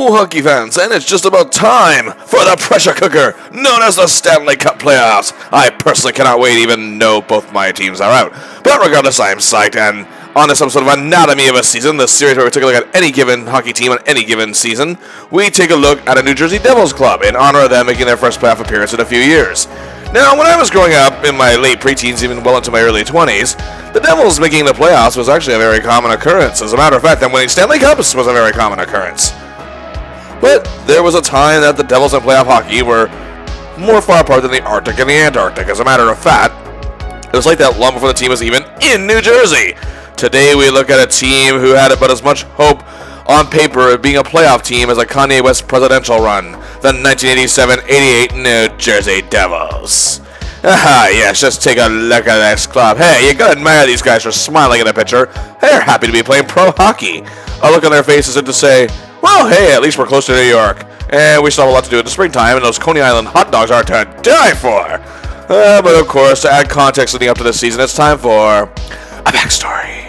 Hello, hockey fans, and it's just about time for the pressure cooker known as the Stanley Cup playoffs. I personally cannot wait, even though both my teams are out. But regardless, I am psyched, and on this episode of Anatomy of a Season, the series where we take a look at any given hockey team on any given season, we take a look at a New Jersey Devils club in honor of them making their first playoff appearance in a few years. Now, when I was growing up in my late preteens, even well into my early 20s, the Devils making the playoffs was actually a very common occurrence. As a matter of fact, them winning Stanley Cups was a very common occurrence. But there was a time that the Devils in playoff hockey were more far apart than the Arctic and the Antarctic. As a matter of fact, it was like that long before the team was even in New Jersey. Today we look at a team who had about as much hope on paper of being a playoff team as a Kanye West presidential run, the 1987-88 New Jersey Devils. Yes, just take a look at this club. Hey, you gotta admire these guys for smiling in the picture. They're happy to be playing pro hockey. A look on their faces and to say, well, hey, at least we're close to New York. And we still have a lot to do in the springtime, and those Coney Island hot dogs are to die for. But of course, to add context leading up to this season, it's time for a backstory.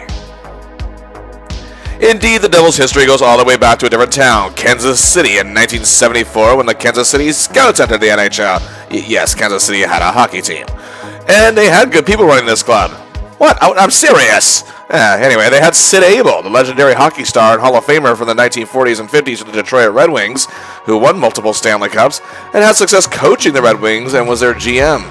Indeed, the Devils' history goes all the way back to a different town, Kansas City, in 1974, when the Kansas City Scouts entered the NHL. Yes, Kansas City had a hockey team. And they had good people running this club. What? I'm serious! Anyway, they had Sid Abel, the legendary hockey star and Hall of Famer from the 1940s and 50s with the Detroit Red Wings, who won multiple Stanley Cups, and had success coaching the Red Wings and was their GM.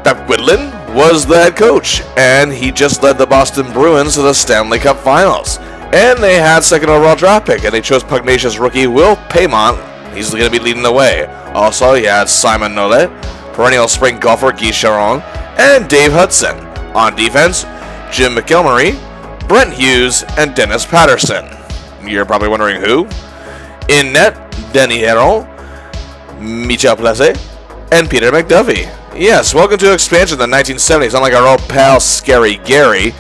Beck Whitland was the head coach, and he just led the Boston Bruins to the Stanley Cup Finals. And they had second overall draft pick, and they chose pugnacious rookie Will Paymont. He's going to be leading the way. Also, he had Simon Nolet, perennial spring golfer Guy Charon, and Dave Hudson. On defense, Jim McElmurray, Brent Hughes, and Dennis Patterson. You're probably wondering who? In net, Denny Herro, Michel Plessis, and Peter McDuffie. Yes, welcome to expansion in the 1970s. Unlike our old pal Scary Gary,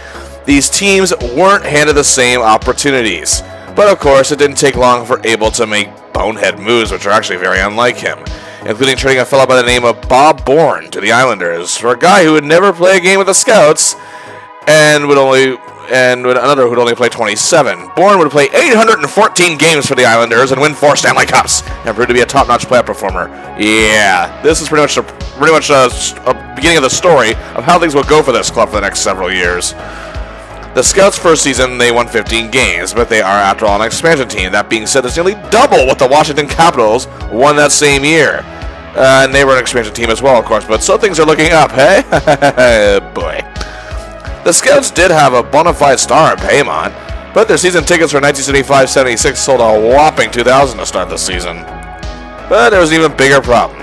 these teams weren't handed the same opportunities. But of course, it didn't take long for Abel to make bonehead moves, which are actually very unlike him, including trading a fellow by the name of Bob Bourne to the Islanders for a guy who would never play a game with the Scouts and another who'd only play 27. Bourne would play 814 games for the Islanders and win 4 Stanley Cups, and proved to be a top-notch playoff performer. Yeah, this is pretty much a beginning of the story of how things will go for this club for the next several years. The Scouts' first season, they won 15 games, but they are, after all, an expansion team. That being said, it's nearly double what the Washington Capitals won that same year. And they were an expansion team as well, of course, but so things are looking up, hey? Boy. The Scouts did have a bona fide star in Paymont, but their season tickets for 1975-76 sold a whopping 2,000 to start the season. But there was an even bigger problem.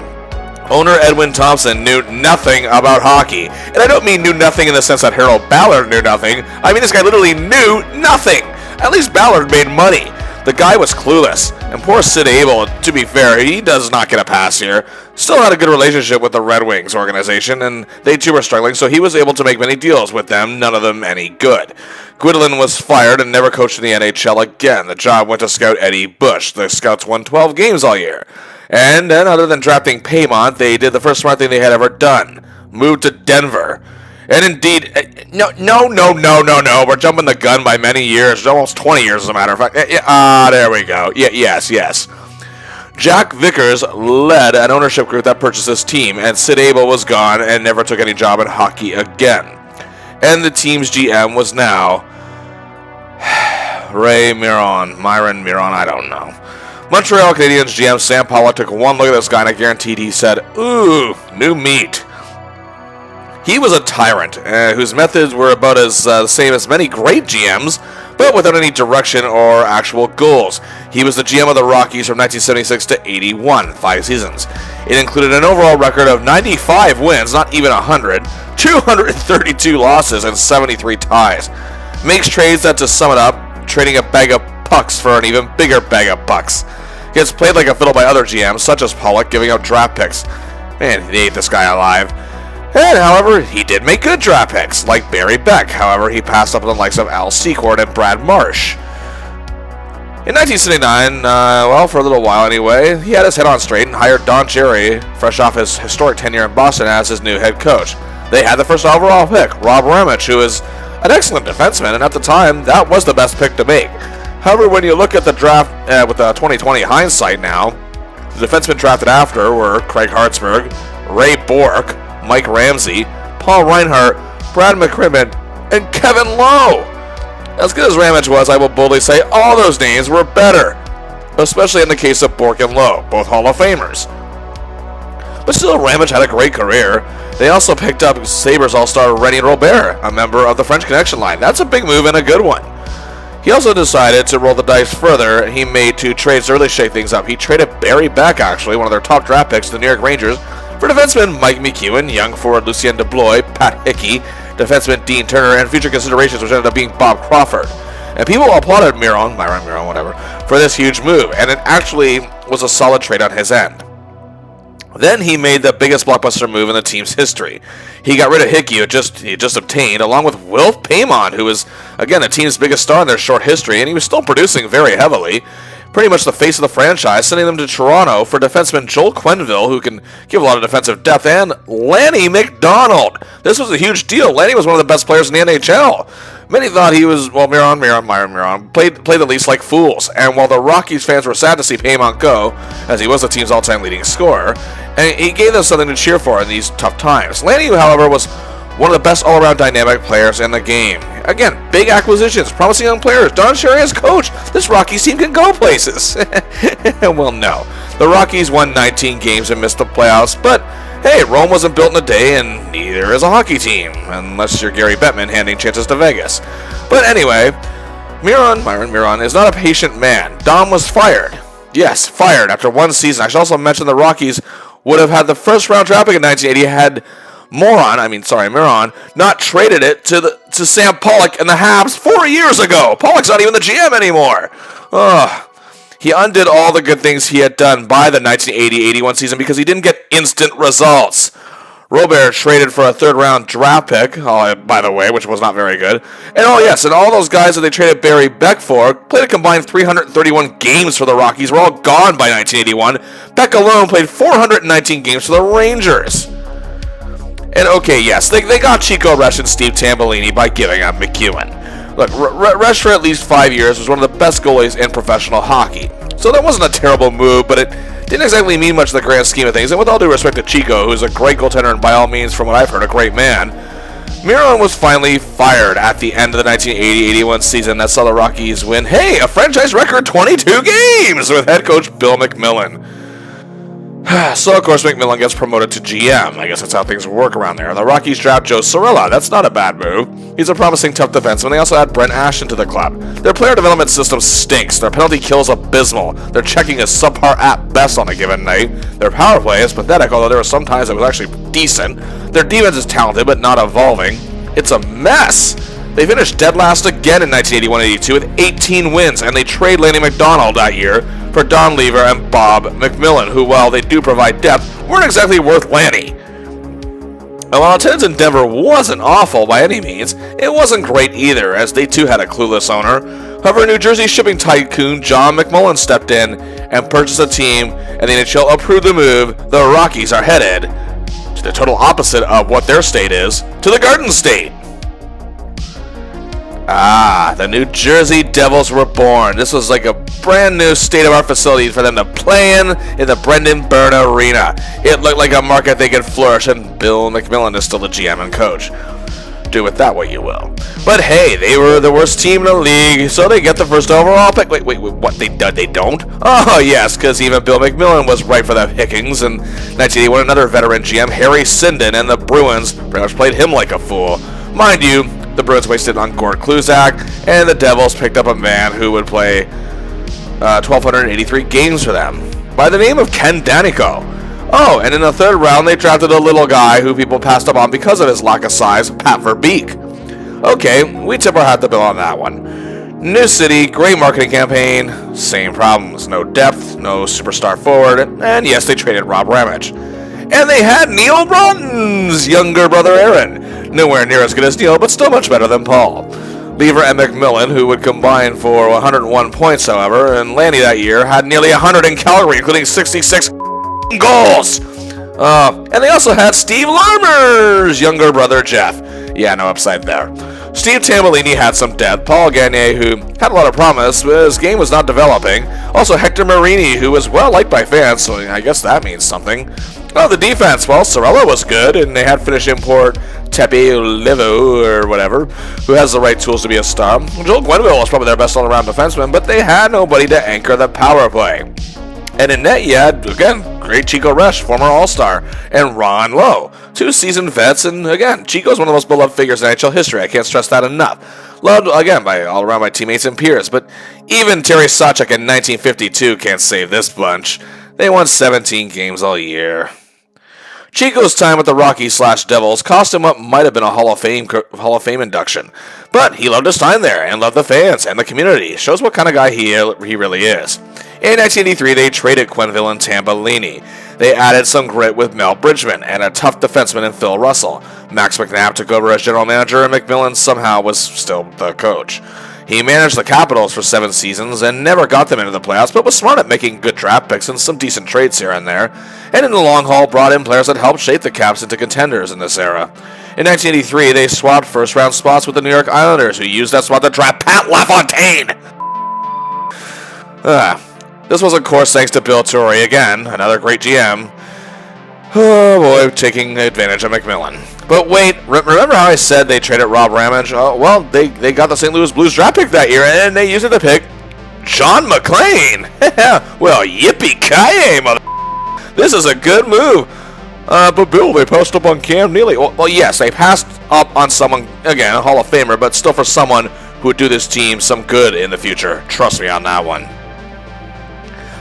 Owner Edwin Thompson knew nothing about hockey. And I don't mean knew nothing in the sense that Harold Ballard knew nothing. I mean this guy literally knew nothing. At least Ballard made money. The guy was clueless. And poor Sid Abel, to be fair, he does not get a pass here. Still had a good relationship with the Red Wings organization, and they too were struggling, so he was able to make many deals with them, none of them any good. Gwydlin was fired and never coached in the NHL again. The job went to scout Eddie Bush. The Scouts won 12 games all year. And then, other than drafting Paymont, they did the first smart thing they had ever done. Moved to Denver. And indeed, no, we're jumping the gun by many years, almost 20 years as a matter of fact. There we go. Yes. Jack Vickers led an ownership group that purchased this team, and Sid Abel was gone and never took any job in hockey again. And the team's GM was now Myron Miron, I don't know. Montreal Canadiens GM Sam Pollock took one look at this guy, and I guaranteed he said, ooh, new meat. He was a tyrant, whose methods were about as the same as many great GMs, but without any direction or actual goals. He was the GM of the Rockies from 1976 to 81, 5 seasons. It included an overall record of 95 wins, not even 100, 232 losses, and 73 ties. Makes trades that, to sum it up, trading a bag of pucks for an even bigger bag of pucks. Gets played like a fiddle by other GMs, such as Pollock, giving out draft picks. Man, they ate this guy alive. And, however, he did make good draft picks, like Barry Beck. However, he passed up on the likes of Al Secord and Brad Marsh. In 1979, for a little while anyway, he had his head on straight and hired Don Cherry, fresh off his historic tenure in Boston, as his new head coach. They had the first overall pick, Rob Ramich, who is an excellent defenseman, and at the time, that was the best pick to make. However, when you look at the draft with the 2020 hindsight now, the defensemen drafted after were Craig Hartsburg, Ray Bourque, Mike Ramsey, Paul Reinhart, Brad McCrimmon, and Kevin Lowe. As good as Ramage was, I will boldly say all those names were better, especially in the case of Bourque and Lowe, both Hall of Famers. But still, Ramage had a great career. They also picked up Sabres All-Star René Robert, a member of the French Connection line. That's a big move and a good one. He also decided to roll the dice further. He made 2 trades to really shake things up. He traded Barry Beck, actually, one of their top draft picks, to the New York Rangers, for defenseman Mike McEwen, young forward Lucien DeBlois, Pat Hickey, defenseman Dean Turner, and future considerations, which ended up being Bob Crawford. And people applauded Myron, whatever, for this huge move, and it actually was a solid trade on his end. Then he made the biggest blockbuster move in the team's history. He got rid of Hickey, who he just obtained, along with Wilf Paymon, who was, again, the team's biggest star in their short history, and he was still producing very heavily. Pretty much the face of the franchise, sending them to Toronto for defenseman Joel Quenneville, who can give a lot of defensive depth, and Lanny McDonald. This was a huge deal. Lanny was one of the best players in the NHL. Many thought he was, well, Myron, played the Leafs like fools. And while the Rockies fans were sad to see Paymon go, as he was the team's all-time leading scorer, and he gave them something to cheer for in these tough times. Lanny, however, was one of the best all-around dynamic players in the game. Again, big acquisitions, promising young players. Don Cherry as coach. This Rockies team can go places. Well, no. The Rockies won 19 games and missed the playoffs, but hey, Rome wasn't built in a day, and neither is a hockey team, unless you're Gary Bettman handing chances to Vegas. But anyway, Myron is not a patient man. Dom was fired. Yes, fired after one season. I should also mention the Rockies would have had the first-round draft pick in 1980 had Myron not traded it to Sam Pollock and the Habs 4 years ago. Pollock's not even the GM anymore. He undid all the good things he had done by the 1980-81 season because he didn't get instant results. Robert traded for a third-round draft pick, by the way, which was not very good. And all those guys that they traded Barry Beck for played a combined 331 games for the Rockies, were all gone by 1981. Beck alone played 419 games for the Rangers. And okay, yes, they got Chico Resch and Steve Tambellini by giving up McEwen. Look, Resch for at least 5 years was one of the best goalies in professional hockey. So that wasn't a terrible move, but it didn't exactly mean much in the grand scheme of things. And with all due respect to Chico, who's a great goaltender and by all means, from what I've heard, a great man, Myron was finally fired at the end of the 1980-81 season that saw the Rockies win, a franchise record 22 games with head coach Bill McMillan. So, of course, McMillan gets promoted to GM. I guess that's how things work around there. The Rockies draft Joe Cirella. That's not a bad move. He's a promising tough defenseman. They also add Brent Ashton to the club. Their player development system stinks. Their penalty kill is abysmal. Their checking is subpar at best on a given night. Their power play is pathetic, although there were some times it was actually decent. Their defense is talented, but not evolving. It's a mess. They finished dead last again in 1981-82 with 18 wins, and they trade Lanny McDonald that year for Don Lever and Bob McMillan, who, while they do provide depth, weren't exactly worth Lanny. And while attendance in Denver wasn't awful by any means, it wasn't great either, as they too had a clueless owner. However, New Jersey shipping tycoon John McMullen stepped in and purchased a team, and the NHL approved the move. The Rockies are headed to the total opposite of what their state is, to the Garden State. The New Jersey Devils were born. This was like a brand new state-of-art facility for them to play in the Brendan Byrne Arena. It looked like a market they could flourish, and Bill McMillan is still the GM and coach. Do with that what you will. But hey, they were the worst team in the league, so they get the first overall pick. Wait, what? They don't? Oh, yes, because even Bill McMillan was right for the Hickings. In 1981, another veteran GM, Harry Sinden, and the Bruins pretty much played him like a fool. Mind you, the Bruins wasted on Gord Kluzak, and the Devils picked up a man who would play 1,283 games for them, by the name of Ken Danico. Oh, and in the third round, they drafted a little guy who people passed up on because of his lack of size, Pat Verbeek. Okay, we tip our hat to Bill on that one. New city, great marketing campaign, same problems. No depth, no superstar forward, and yes, they traded Rob Ramage. And they had Neil Broughton's younger brother Aaron. Nowhere near as good as Neil, but still much better than Paul. Lever and McMillan, who would combine for 101 points, however, and Lanny that year had nearly 100 in Calgary, including 66 goals. And they also had Steve Larmer's younger brother Jeff. Yeah, no upside there. Steve Tambellini had some depth. Paul Gagne, who had a lot of promise, but his game was not developing. Also Hector Marini, who was well liked by fans, so I guess that means something. Oh, the defense, well, Sorella was good, and they had Finnish import Tepe Levo, or whatever, who has the right tools to be a star. Joel Gwenville was probably their best all-around defenseman, but they had nobody to anchor the power play. And in net, you had, again, great Chico Resch, former All-Star, and Ron Lowe, two seasoned vets, and again, Chico's one of the most beloved figures in NHL history. I can't stress that enough. Loved, again, by all around my teammates and peers, but even Terry Sawchuk in 1952 can't save this bunch. They won 17 games all year. Chico's time with the Rockies/Devils cost him what might have been a Hall of Fame induction, but he loved his time there and loved the fans and the community. Shows what kind of guy he really is. In 1983, they traded Quenneville and Tambellini. They added some grit with Mel Bridgman and a tough defenseman in Phil Russell. Max McNabb took over as general manager, and McMillan somehow was still the coach. He managed the Capitals for 7 seasons and never got them into the playoffs, but was smart at making good draft picks and some decent trades here and there, and in the long haul brought in players that helped shape the Caps into contenders in this era. In 1983, they swapped first-round spots with the New York Islanders, who used that spot to draft Pat LaFontaine. This was, of course, thanks to Bill Torrey again, another great GM. Oh boy, taking advantage of McMillan. But wait, remember how I said they traded Rob Ramage? Well, they got the St. Louis Blues draft pick that year, and they used it to pick John McClain. Well, yippee-ki-yay, mother... This is a good move. But Bill, they passed up on Cam Neely. Well, yes, they passed up on someone, again, a Hall of Famer, but still for someone who would do this team some good in the future. Trust me on that one.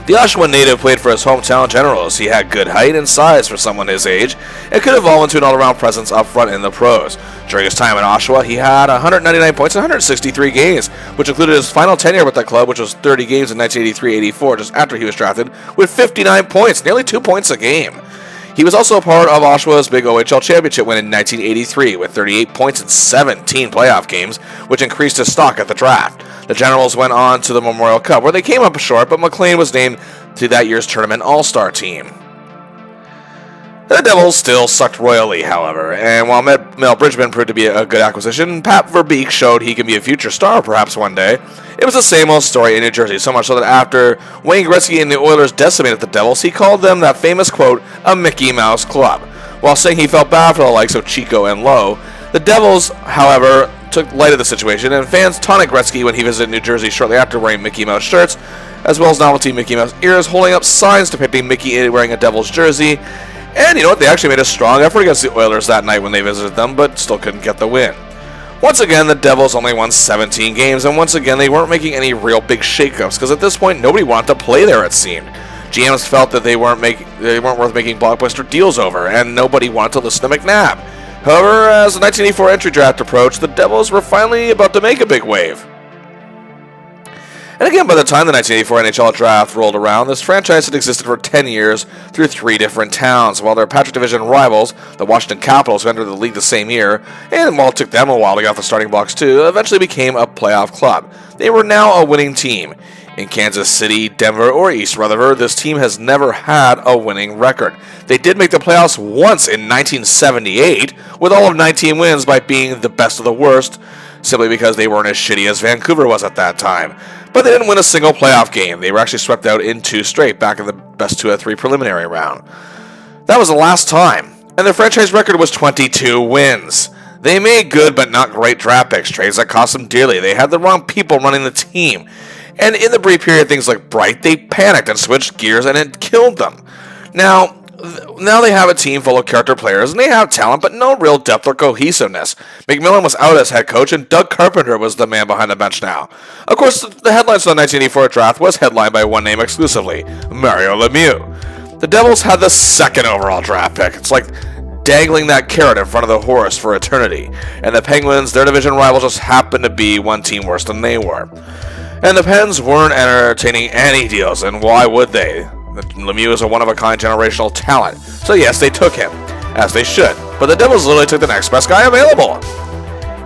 The Oshawa native played for his hometown Generals. He had good height and size for someone his age, and could evolve into an all-around presence up front in the pros. During his time in Oshawa, he had 199 points in 163 games, which included his final tenure with the club, which was 30 games in 1983-84, just after he was drafted, with 59 points, nearly 2 points a game. He was also a part of Oshawa's big OHL championship win in 1983 with 38 points in 17 playoff games, which increased his stock at the draft. The Generals went on to the Memorial Cup, where they came up short, but McLean was named to that year's tournament All-Star team. The Devils still sucked royally, however, and while Mel Bridgman proved to be a good acquisition, Pat Verbeek showed he can be a future star perhaps one day. It was the same old story in New Jersey, so much so that after Wayne Gretzky and the Oilers decimated the Devils, he called them that famous quote, a Mickey Mouse club. While saying he felt bad for the likes of Chico and Lowe, the Devils, however, took light of the situation, and fans taunted Gretzky when he visited New Jersey shortly after wearing Mickey Mouse shirts, as well as novelty Mickey Mouse ears, holding up signs depicting Mickey wearing a Devils jersey. And you know what, they actually made a strong effort against the Oilers that night when they visited them, but still couldn't get the win. Once again, the Devils only won 17 games, and once again, they weren't making any real big shakeups, because at this point, nobody wanted to play there, it seemed. GMs felt that they weren't worth making blockbuster deals over, and nobody wanted to listen to McNabb. However, as the 1984 entry draft approached, the Devils were finally about to make a big wave. And again, by the time the 1984 NHL draft rolled around, this franchise had existed for 10 years through 3 different towns, while their Patrick Division rivals, the Washington Capitals, who entered the league the same year, and while it took them a while to get off the starting blocks too, eventually became a playoff club. They were now a winning team. In Kansas City, Denver, or East Rutherford, this team has never had a winning record. They did make the playoffs once in 1978, with all of 19 wins by being the best of the worst, simply because they weren't as shitty as Vancouver was at that time. But they didn't win a single playoff game. They were actually swept out in 2 straight back in the best 2 out of 3 preliminary round. That was the last time, and their franchise record was 22 wins. They made good but not great draft picks, trades that cost them dearly. They had the wrong people running the team. And in the brief period, things like Bright, they panicked and switched gears, and it killed them. Now they have a team full of character players, and they have talent, but no real depth or cohesiveness. McMillan was out as head coach, and Doug Carpenter was the man behind the bench now. Of course, the headlines for the 1984 draft was headlined by one name exclusively, Mario Lemieux. The Devils had the 2nd overall draft pick. It's like dangling that carrot in front of the horse for eternity. And the Penguins, their division rivals, just happened to be one team worse than they were. And the Pens weren't entertaining any deals, and why would they? Lemieux is a one-of-a-kind generational talent, so yes, they took him, as they should, but the Devils literally took the next best guy available.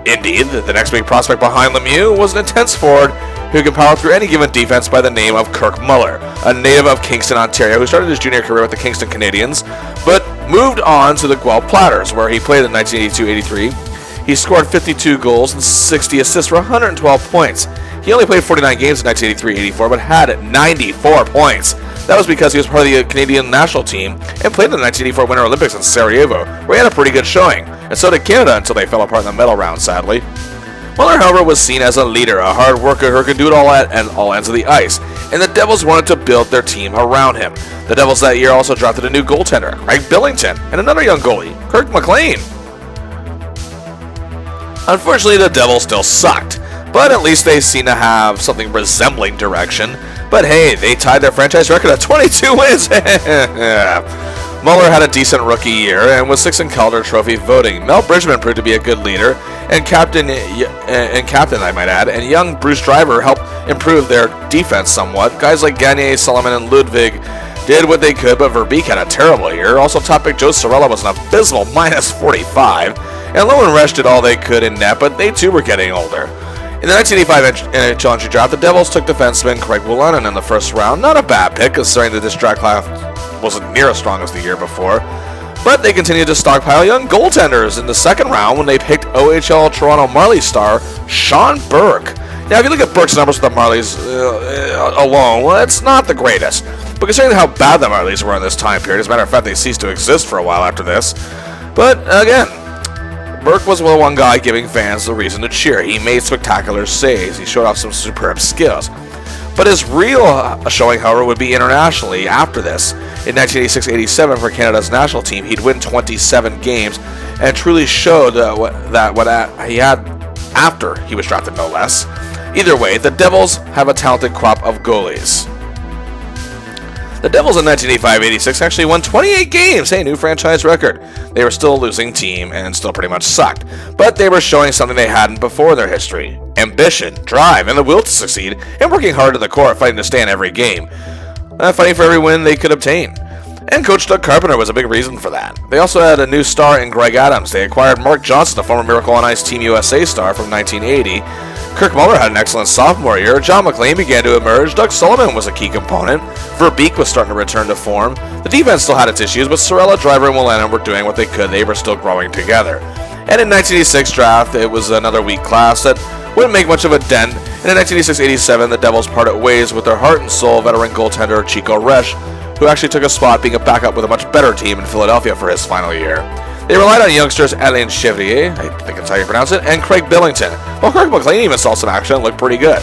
Indeed, the next big prospect behind Lemieux was an intense forward who could power through any given defense by the name of Kirk Muller, a native of Kingston, Ontario, who started his junior career with the Kingston Canadians, but moved on to the Guelph Platters, where he played in 1982-83. He scored 52 goals and 60 assists for 112 points. He only played 49 games in 1983-84, but had 94 points. That was because he was part of the Canadian national team and played in the 1984 Winter Olympics in Sarajevo, where he had a pretty good showing, and so did Canada until they fell apart in the medal round, sadly. Muller, however, was seen as a leader, a hard worker who could do it all at all ends of the ice, and the Devils wanted to build their team around him. The Devils that year also drafted a new goaltender, Craig Billington, and another young goalie, Kirk McLean. Unfortunately, the Devils still sucked, but at least they seem to have something resembling direction. But hey, they tied their franchise record at 22 wins. Muller had a decent rookie year and was 6th in Calder Trophy voting. Mel Bridgman proved to be a good leader and captain, I might add, and young Bruce Driver helped improve their defense somewhat. Guys like Gagner, Solomon, and Ludwig did what they could, but Verbeek had a terrible year. Also, top pick Joe Cirella was an abysmal -45, and Lowe and Resch did all they could in net, but they too were getting older. In the 1985 NHL entry draft, the Devils took defenseman Craig Wolanin in the first round. Not a bad pick, considering that this draft class wasn't near as strong as the year before. But they continued to stockpile young goaltenders in the second round when they picked OHL Toronto Marlies star Sean Burke. Now, if you look at Burke's numbers with the Marlies alone, well, it's not the greatest. But considering how bad the Marlies were in this time period, as a matter of fact, they ceased to exist for a while after this. But again, Burke was the one guy giving fans the reason to cheer. He made spectacular saves. He showed off some superb skills. But his real showing, however, would be internationally after this. In 1986-87 for Canada's national team, he'd win 27 games and truly showed what he had after he was drafted, no less. Either way, the Devils have a talented crop of goalies. The Devils in 1985-86 actually won 28 games, new franchise record. They were still a losing team and still pretty much sucked, but they were showing something they hadn't before in their history. Ambition, drive, and the will to succeed, and working hard in the court, fighting to stay in every game. Fighting for every win they could obtain. And Coach Doug Carpenter was a big reason for that. They also had a new star in Greg Adams. They acquired Mark Johnson, the former Miracle on Ice Team USA star from 1980. Kirk Muller had an excellent sophomore year. John McLean began to emerge. Doug Sullivan was a key component. Verbeek was starting to return to form. The defense still had its issues, but Cirella, Driver, and Wolanin were doing what they could. They were still growing together. And in 1986 draft, it was another weak class that wouldn't make much of a dent. And in 1986-87, the Devils parted ways with their heart and soul veteran goaltender Chico Resch, who actually took a spot being a backup with a much better team in Philadelphia for his final year. They relied on youngsters Alain Chevrier, I think that's how you pronounce it, and Craig Billington. Well, Kirk McLean even saw some action and looked pretty good.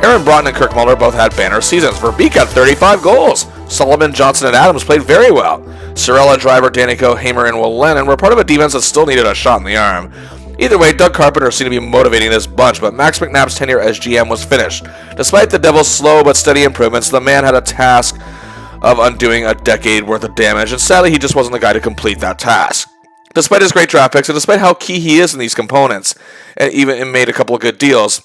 Aaron Broughton and Kirk Muller both had banner seasons. Verbeek had 35 goals. Sullivan, Johnson, and Adams played very well. Cirella, Driver, Danico, Hamer, and Wolanin were part of a defense that still needed a shot in the arm. Either way, Doug Carpenter seemed to be motivating this bunch, but Max McNabb's tenure as GM was finished. Despite the Devils' slow but steady improvements, the man had a task of undoing a decade worth of damage, and sadly he just wasn't the guy to complete that task. Despite his great draft picks, and despite how key he is in these components, and even made a couple of good deals,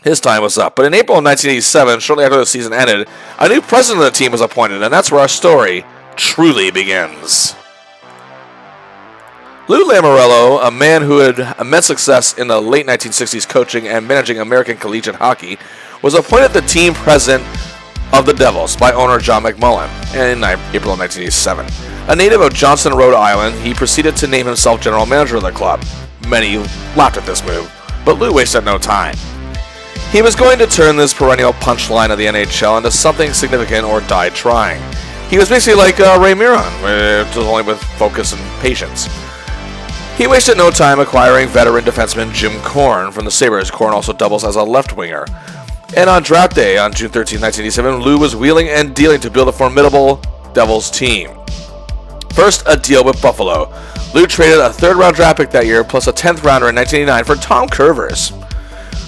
his time was up. But in April of 1987, shortly after the season ended, a new president of the team was appointed, and that's where our story truly begins. Lou Lamoriello, a man who had immense success in the late 1960s coaching and managing American collegiate hockey, was appointed the team president of the Devils by owner John McMullen in April of 1987. A native of Johnston, Rhode Island, he proceeded to name himself general manager of the club. Many laughed at this move, but Lou wasted no time. He was going to turn this perennial punchline of the NHL into something significant or die trying. He was basically like Ray Miron, just only with focus and patience. He wasted no time acquiring veteran defenseman Jim Korn from the Sabres. Korn also doubles as a left winger. And on draft day, on June 13, 1987, Lou was wheeling and dealing to build a formidable Devils team. First, a deal with Buffalo. Lou traded a third-round draft pick that year, plus a 10th rounder in 1989 for Tom Curvers.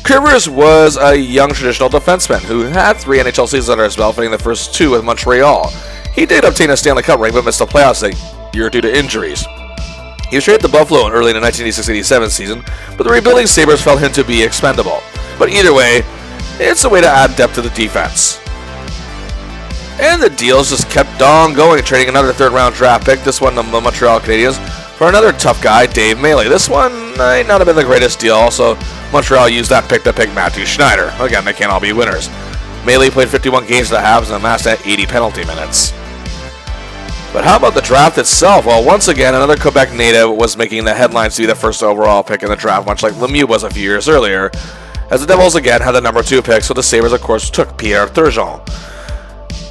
Curvers was a young traditional defenseman who had 3 NHL seasons under his belt, winning the first 2 with Montreal. He did obtain a Stanley Cup ring, but missed the playoffs that year due to injuries. He was traded to Buffalo in early in the 1986-87 season, but the rebuilding Sabres felt him to be expendable. But either way, it's a way to add depth to the defense. And the deals just kept on going, trading another third-round draft pick, this one the Montreal Canadiens, for another tough guy, Dave Maley. This one might not have been the greatest deal. Also, Montreal used that pick to pick Matthew Schneider. Again, they can't all be winners. Maley played 51 games at the Habs and amassed at 80 penalty minutes. But how about the draft itself? Well, once again, another Quebec native was making the headlines to be the first overall pick in the draft, much like Lemieux was a few years earlier, as the Devils again had the number 2 pick, so the Sabres, of course, took Pierre Turgeon.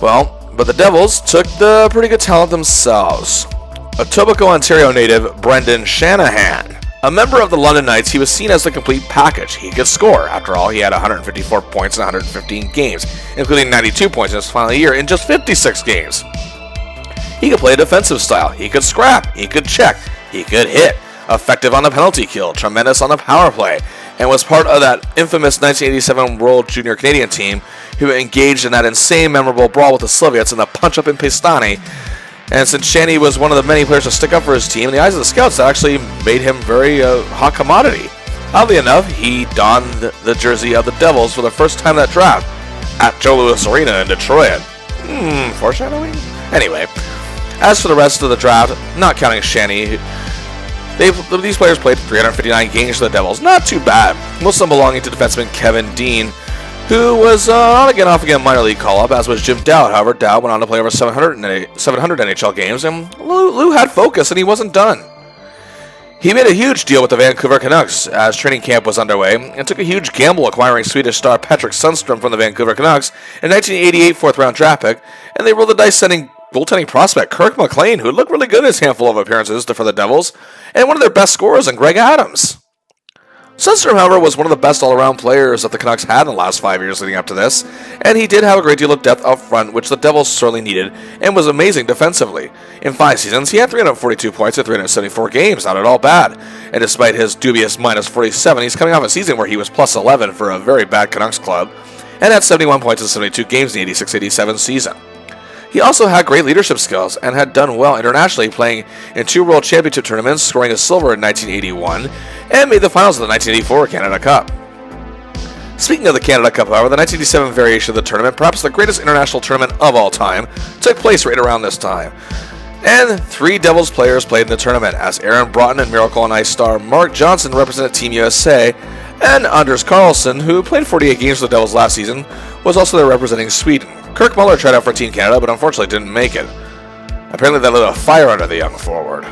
Well, but the Devils took the pretty good talent themselves. Etobicoke, Ontario native Brendan Shanahan. A member of the London Knights, he was seen as the complete package. He could score. After all, he had 154 points in 115 games, including 92 points in his final year in just 56 games. He could play a defensive style, he could scrap, he could check, he could hit, effective on the penalty kill, tremendous on the power play, and was part of that infamous 1987 World Junior Canadian team who engaged in that insane memorable brawl with the Soviets in the punch-up in Pistani. And since Shanny was one of the many players to stick up for his team, in the eyes of the scouts, that actually made him very hot commodity. Oddly enough, he donned the jersey of the Devils for the first time in that draft at Joe Louis Arena in Detroit. Foreshadowing? Anyway, as for the rest of the draft, not counting Shanny, these players played 359 games for the Devils. Not too bad. Most of them belonging to defenseman Kevin Dean, who was on-again, off-again minor league call-up, as was Jim Dowd. However, Dowd went on to play over 700 NHL games, and Lou had focus, and he wasn't done. He made a huge deal with the Vancouver Canucks as training camp was underway, and took a huge gamble acquiring Swedish star Patrick Sundstrom from the Vancouver Canucks in 1988 fourth-round draft pick, and they rolled the dice sending goaltending prospect Kirk McLean, who looked really good in his handful of appearances for the Devils, and one of their best scorers in Greg Adams. Sundstrom, however, was one of the best all-around players that the Canucks had in the last 5 years leading up to this, and he did have a great deal of depth up front, which the Devils sorely needed, and was amazing defensively. In 5 seasons, he had 342 points in 374 games, not at all bad, and despite his dubious minus 47, he's coming off a season where he was plus 11 for a very bad Canucks club, and had 71 points in 72 games in the 86-87 season. He also had great leadership skills and had done well internationally, playing in 2 World Championship tournaments, scoring a silver in 1981, and made the finals of the 1984 Canada Cup. Speaking of the Canada Cup, however, the 1987 variation of the tournament, perhaps the greatest international tournament of all time, took place right around this time. And 3 Devils players played in the tournament, as Aaron Broughton and Miracle on Ice star Mark Johnson represented Team USA, and Anders Karlsson, who played 48 games for the Devils last season, was also there representing Sweden. Kirk Muller tried out for Team Canada, but unfortunately didn't make it. Apparently that lit a fire under the young forward.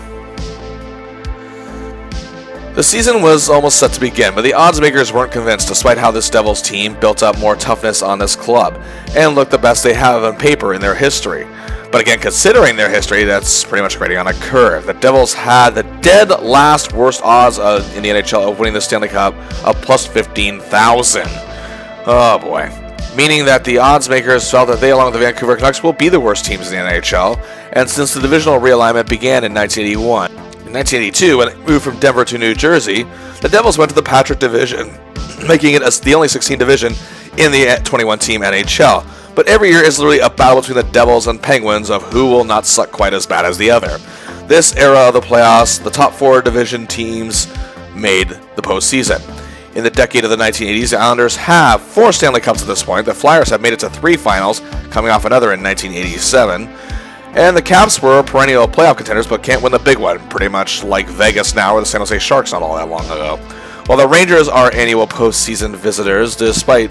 The season was almost set to begin, but the odds makers weren't convinced, despite how this Devils team built up more toughness on this club, and looked the best they have on paper in their history. But again, considering their history, that's pretty much grading on a curve. The Devils had the dead last worst odds in the NHL of winning the Stanley Cup of plus 15,000. Oh boy. Meaning that the odds makers felt that they, along with the Vancouver Canucks, will be the worst teams in the NHL, and since the divisional realignment began in 1981, in 1982, when it moved from Denver to New Jersey, the Devils went to the Patrick Division, making it the only 16 division in the 21-team NHL. But every year is literally a battle between the Devils and Penguins of who will not suck quite as bad as the other. This era of the playoffs, the top 4 division teams made the postseason. In the decade of the 1980s, the Islanders have 4 Stanley Cups at this point. The Flyers have made it to 3 finals, coming off another in 1987. And the Caps were perennial playoff contenders, but can't win the big one, pretty much like Vegas now or the San Jose Sharks not all that long ago. While the Rangers are annual postseason visitors, despite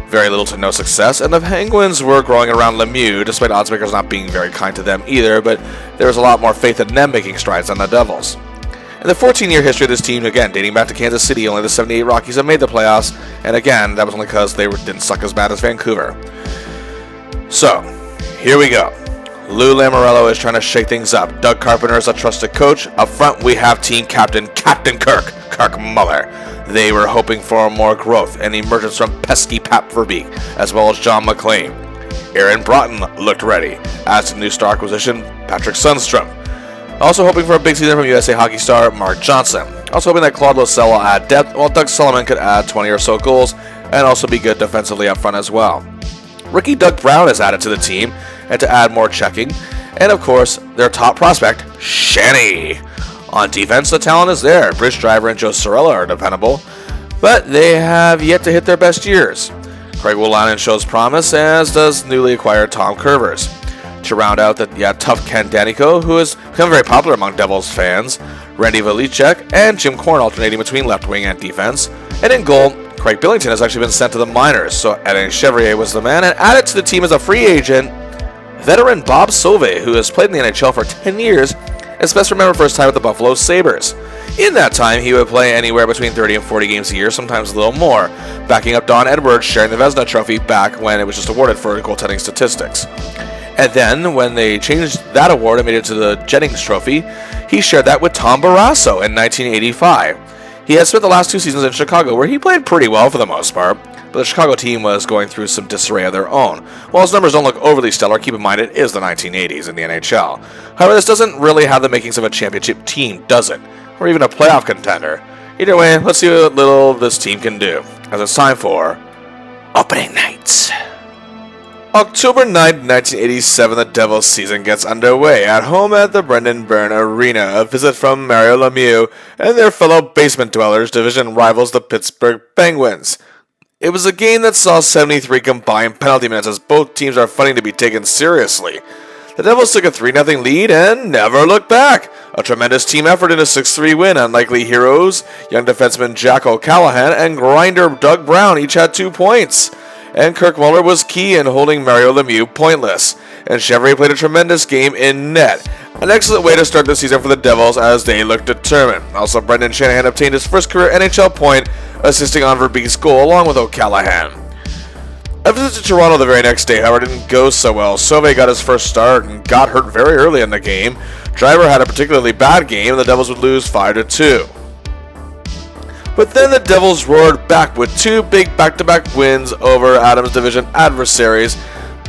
very little to no success, and the Penguins were growing around Lemieux, despite odds makers not being very kind to them either, but there was a lot more faith in them making strides than the Devils. In the 14-year history of this team, again, dating back to Kansas City, only the 78 Rockies have made the playoffs, and again, that was only because they didn't suck as bad as Vancouver. So, here we go. Lou Lamoriello is trying to shake things up. Doug Carpenter is a trusted coach. Up front, we have team captain, Captain Kirk Muller. They were hoping for more growth and emergence from pesky Pat Verbeek, as well as John McLean. Aaron Broughton looked ready, as the new star acquisition, Patrick Sundstrom. Also hoping for a big season from USA hockey star Mark Johnson. Also hoping that Claude Losell will add depth, while Doug Sullivan could add 20 or so goals, and also be good defensively up front as well. Rookie Doug Brown is added to the team, and to add more checking, and of course, their top prospect, Shanny. On defense, the talent is there. Bridge Driver and Joe Sorella are dependable, but they have yet to hit their best years. Craig Wolanin shows promise, as does newly acquired Tom Curvers. To round out the tough Ken Danico, who has become very popular among Devils fans, Randy Velicek, and Jim Korn alternating between left wing and defense. And in goal, Craig Billington has actually been sent to the minors, so Alain Chevrier was the man, and added to the team as a free agent, Veteran Bob Sauve, who has played in the NHL for 10 years, is best remembered for his time with the Buffalo Sabres. In that time, he would play anywhere between 30 and 40 games a year, sometimes a little more, backing up Don Edwards, sharing the Vezina Trophy back when it was just awarded for goaltending statistics. And then, when they changed that award and made it to the Jennings Trophy, he shared that with Tom Barrasso in 1985. He has spent the last 2 seasons in Chicago, where he played pretty well for the most part, but the Chicago team was going through some disarray of their own. While his numbers don't look overly stellar, keep in mind it is the 1980s in the NHL. However, this doesn't really have the makings of a championship team, does it? Or even a playoff contender. Either way, let's see what little this team can do, as it's time for Opening Night. October 9, 1987, the Devils season gets underway at home at the Brendan Byrne Arena. A visit from Mario Lemieux and their fellow basement dwellers, division rivals the Pittsburgh Penguins. It was a game that saw 73 combined penalty minutes, as both teams are fighting to be taken seriously. The Devils took a 3-0 lead and never looked back. A tremendous team effort in a 6-3 win. Unlikely heroes, young defenseman Jack O'Callahan and grinder Doug Brown each had 2 points. And Kirk Muller was key in holding Mario Lemieux pointless. And Chevrolet played a tremendous game in net. An excellent way to start the season for the Devils as they looked determined. Also, Brendan Shanahan obtained his first career NHL point, assisting on Verbeek's goal along with O'Callahan. A visit to Toronto the very next day, however, didn't go so well. Sauve got his first start and got hurt very early in the game. Driver had a particularly bad game, and the Devils would lose 5-2. But then the Devils roared back with 2 big back-to-back wins over Adams' division adversaries.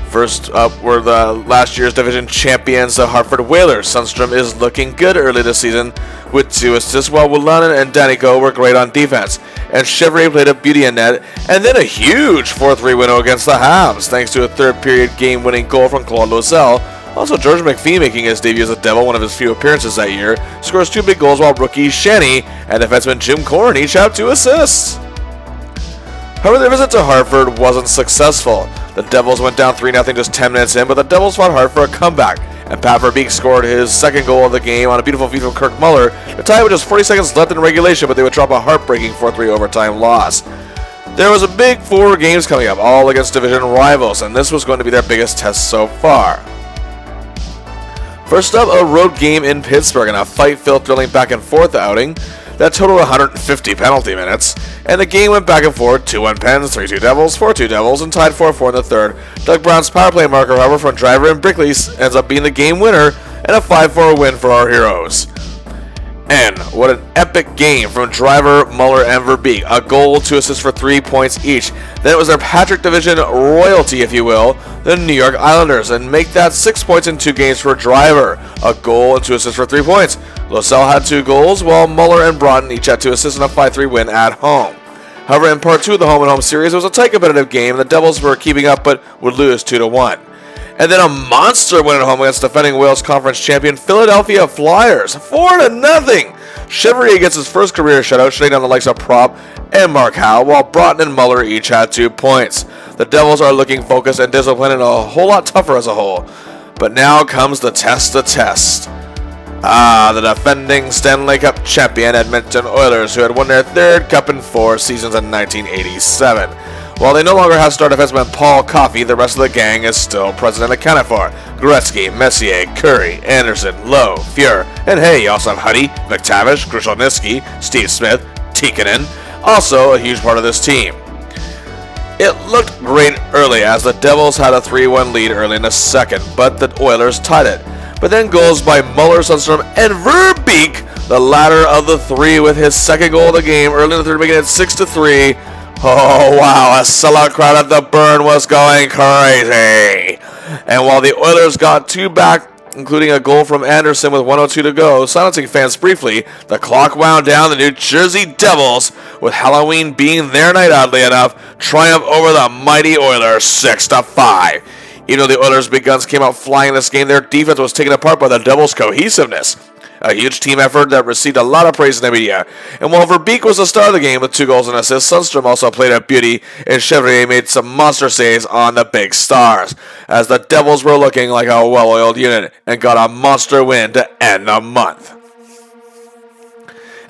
First up were the last year's division champions, the Hartford Whalers. Sundstrom is looking good early this season with 2 assists, while Willanen and Danico were great on defense. And Chevrolet played a beauty in net, and then a huge 4-3 win against the Habs, thanks to a third-period game-winning goal from Claude Loisel. Also, George McPhee, making his debut as a Devil, one of his few appearances that year, scores 2 big goals, while rookie Shanny and defenseman Jim Corrin each have 2 assists. However, their visit to Hartford wasn't successful. The Devils went down 3-0 just 10 minutes in, but the Devils fought hard for a comeback, and Pat Verbeek scored his second goal of the game on a beautiful feed from Kirk Muller. The tie with just 40 seconds left in regulation, but they would drop a heartbreaking 4-3 overtime loss. There was a big 4 games coming up, all against division rivals, and this was going to be their biggest test so far. First up, a road game in Pittsburgh, and a fight-filled, thrilling back-and-forth outing that totaled 150 penalty minutes, and the game went back and forth, 2-1 Pens, 3-2 Devils, 4-2 Devils, and tied 4-4 in the third. Doug Brown's power play marker, however, from Driver and Brickley ends up being the game winner, and a 5-4 win for our heroes. And what an epic game from Driver, Muller, and Verbeek. A goal, 2 assists for 3 points each. Then it was their Patrick Division royalty, if you will, the New York Islanders, and make that 6 points in 2 games for Driver. A goal and 2 assists for 3 points. Loisel had 2 goals, while Muller and Broughton each had 2 assists and a 5-3 win at home. However, in part 2 of the home-and-home series, it was a tight competitive game. The Devils were keeping up, but would lose 2-1. And then a monster win at home against defending Wales Conference champion Philadelphia Flyers, 4-0. Chevrier gets his first career shutout, shutting down the likes of Prop and Mark Howe, while Broughton and Muller each had 2 points. The Devils are looking focused and disciplined and a whole lot tougher as a whole. But now comes the test to test. The defending Stanley Cup champion Edmonton Oilers, who had won their 3rd cup in 4 seasons in 1987. While they no longer have star defenseman Paul Coffey, the rest of the gang is still present and accounted for. Gretzky, Messier, Curry, Anderson, Lowe, Fuhr, and hey, you also have Huddy, McTavish, Grushelnyski, Steve Smith, Tikkanen, also a huge part of this team. It looked great early as the Devils had a 3-1 lead early in the second, but the Oilers tied it. But then goals by Muller, Sundstrom, and Verbeek, the latter of the 3 with his second goal of the game early in the third, making it 6-3. Oh wow, a sellout crowd at the Burn was going crazy. And while the Oilers got 2 back, including a goal from Anderson with 1:02 to go, silencing fans briefly, the clock wound down. The New Jersey Devils, with Halloween being their night oddly enough, triumph over the mighty Oilers 6-5. Even though the Oilers' big guns came out flying in this game, their defense was taken apart by the Devils' cohesiveness. A huge team effort that received a lot of praise in the media. And while Verbeek was the star of the game with 2 goals and assists, Sundstrom also played a beauty, and Chevrier made some monster saves on the big stars, as the Devils were looking like a well-oiled unit and got a monster win to end the month.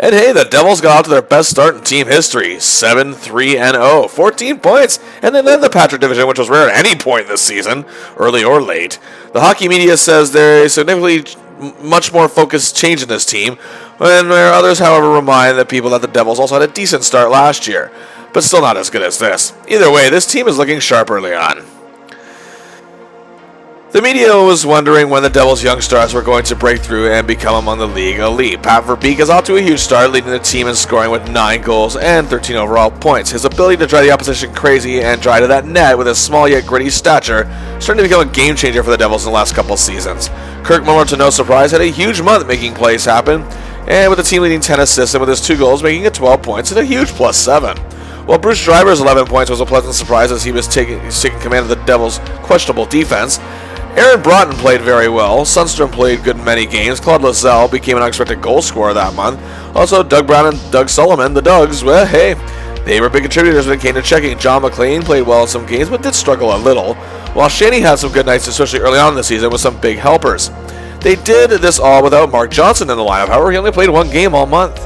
And hey, the Devils got off to their best start in team history, 7-3-0, 14 points, and they led the Patrick division, which was rare at any point this season, early or late. The hockey media says there is significantly much more focused change in this team, and where others, however, remind the people that the Devils also had a decent start last year, but still not as good as this. Either way, this team is looking sharp early on. The media was wondering when the Devils' young stars were going to break through and become among the league elite. Pat Verbeek is off to a huge start, leading the team in scoring with 9 goals and 13 overall points. His ability to drive the opposition crazy and drive to that net with his small yet gritty stature starting to become a game changer for the Devils in the last couple seasons. Kirk Muller, to no surprise, had a huge month making plays happen, and with the team leading 10 assists and with his 2 goals making it 12 points and a huge +7. While Bruce Driver's 11 points was a pleasant surprise as he was taking command of the Devils' questionable defense, Aaron Broughton played very well. Sundstrom played good in many games. Claude Lazelle became an unexpected goal scorer that month. Also, Doug Brown and Doug Sullivan, the Dougs, well, hey, they were big contributors when it came to checking. John McClain played well in some games, but did struggle a little, while Shaney had some good nights, especially early on in the season, with some big helpers. They did this all without Mark Johnson in the lineup. However, he only played 1 game all month.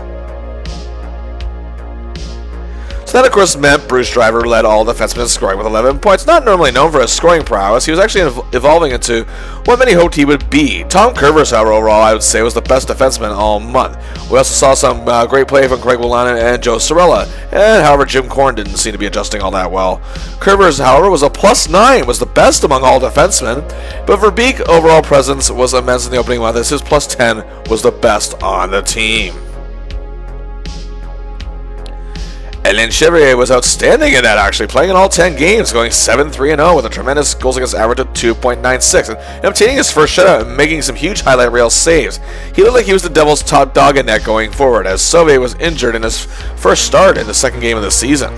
That, of course, meant Bruce Driver led all defensemen scoring with 11 points. Not normally known for his scoring prowess, he was actually evolving into what many hoped he would be. Tom Curvers, however, overall, I would say, was the best defenseman all month. We also saw some great play from Craig Willanen and Joe Sorella, and however, Jim Corn didn't seem to be adjusting all that well. Curvers, however, was a +9, was the best among all defensemen, but Verbeek overall presence was immense in the opening month, as his +10 was the best on the team. Alain Chevrier was outstanding in that, actually, playing in all 10 games, going 7-3-0 with a tremendous goals against average of 2.96, and obtaining his first shutout and making some huge highlight reel saves. He looked like he was the Devils' top dog in net going forward, as Sauvé was injured in his first start in the second game of the season.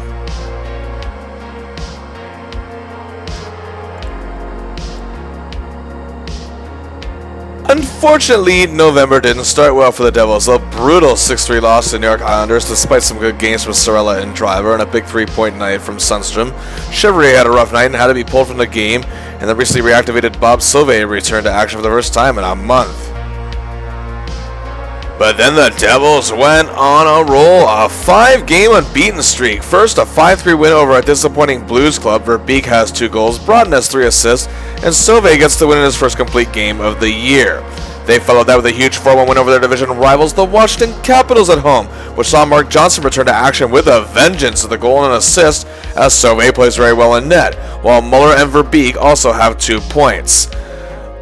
Unfortunately, November didn't start well for the Devils. A brutal 6-3 loss to New York Islanders, despite some good games from Sorella and Driver and a big 3-point night from Sundstrom. Chevrier had a rough night and had to be pulled from the game, and the recently reactivated Bob Sauvé returned to action for the first time in a month. But then the Devils went on a roll, a 5-game unbeaten streak. First, a 5-3 win over a disappointing Blues club. Verbeek has 2 goals, Broughton has 3 assists, and Sauvé gets the win in his first complete game of the year. They followed that with a huge 4-1 win over their division rivals, the Washington Capitals at home, which saw Mark Johnson return to action with a vengeance with a goal and an assist, as Sauvé plays very well in net, while Muller and Verbeek also have 2 points.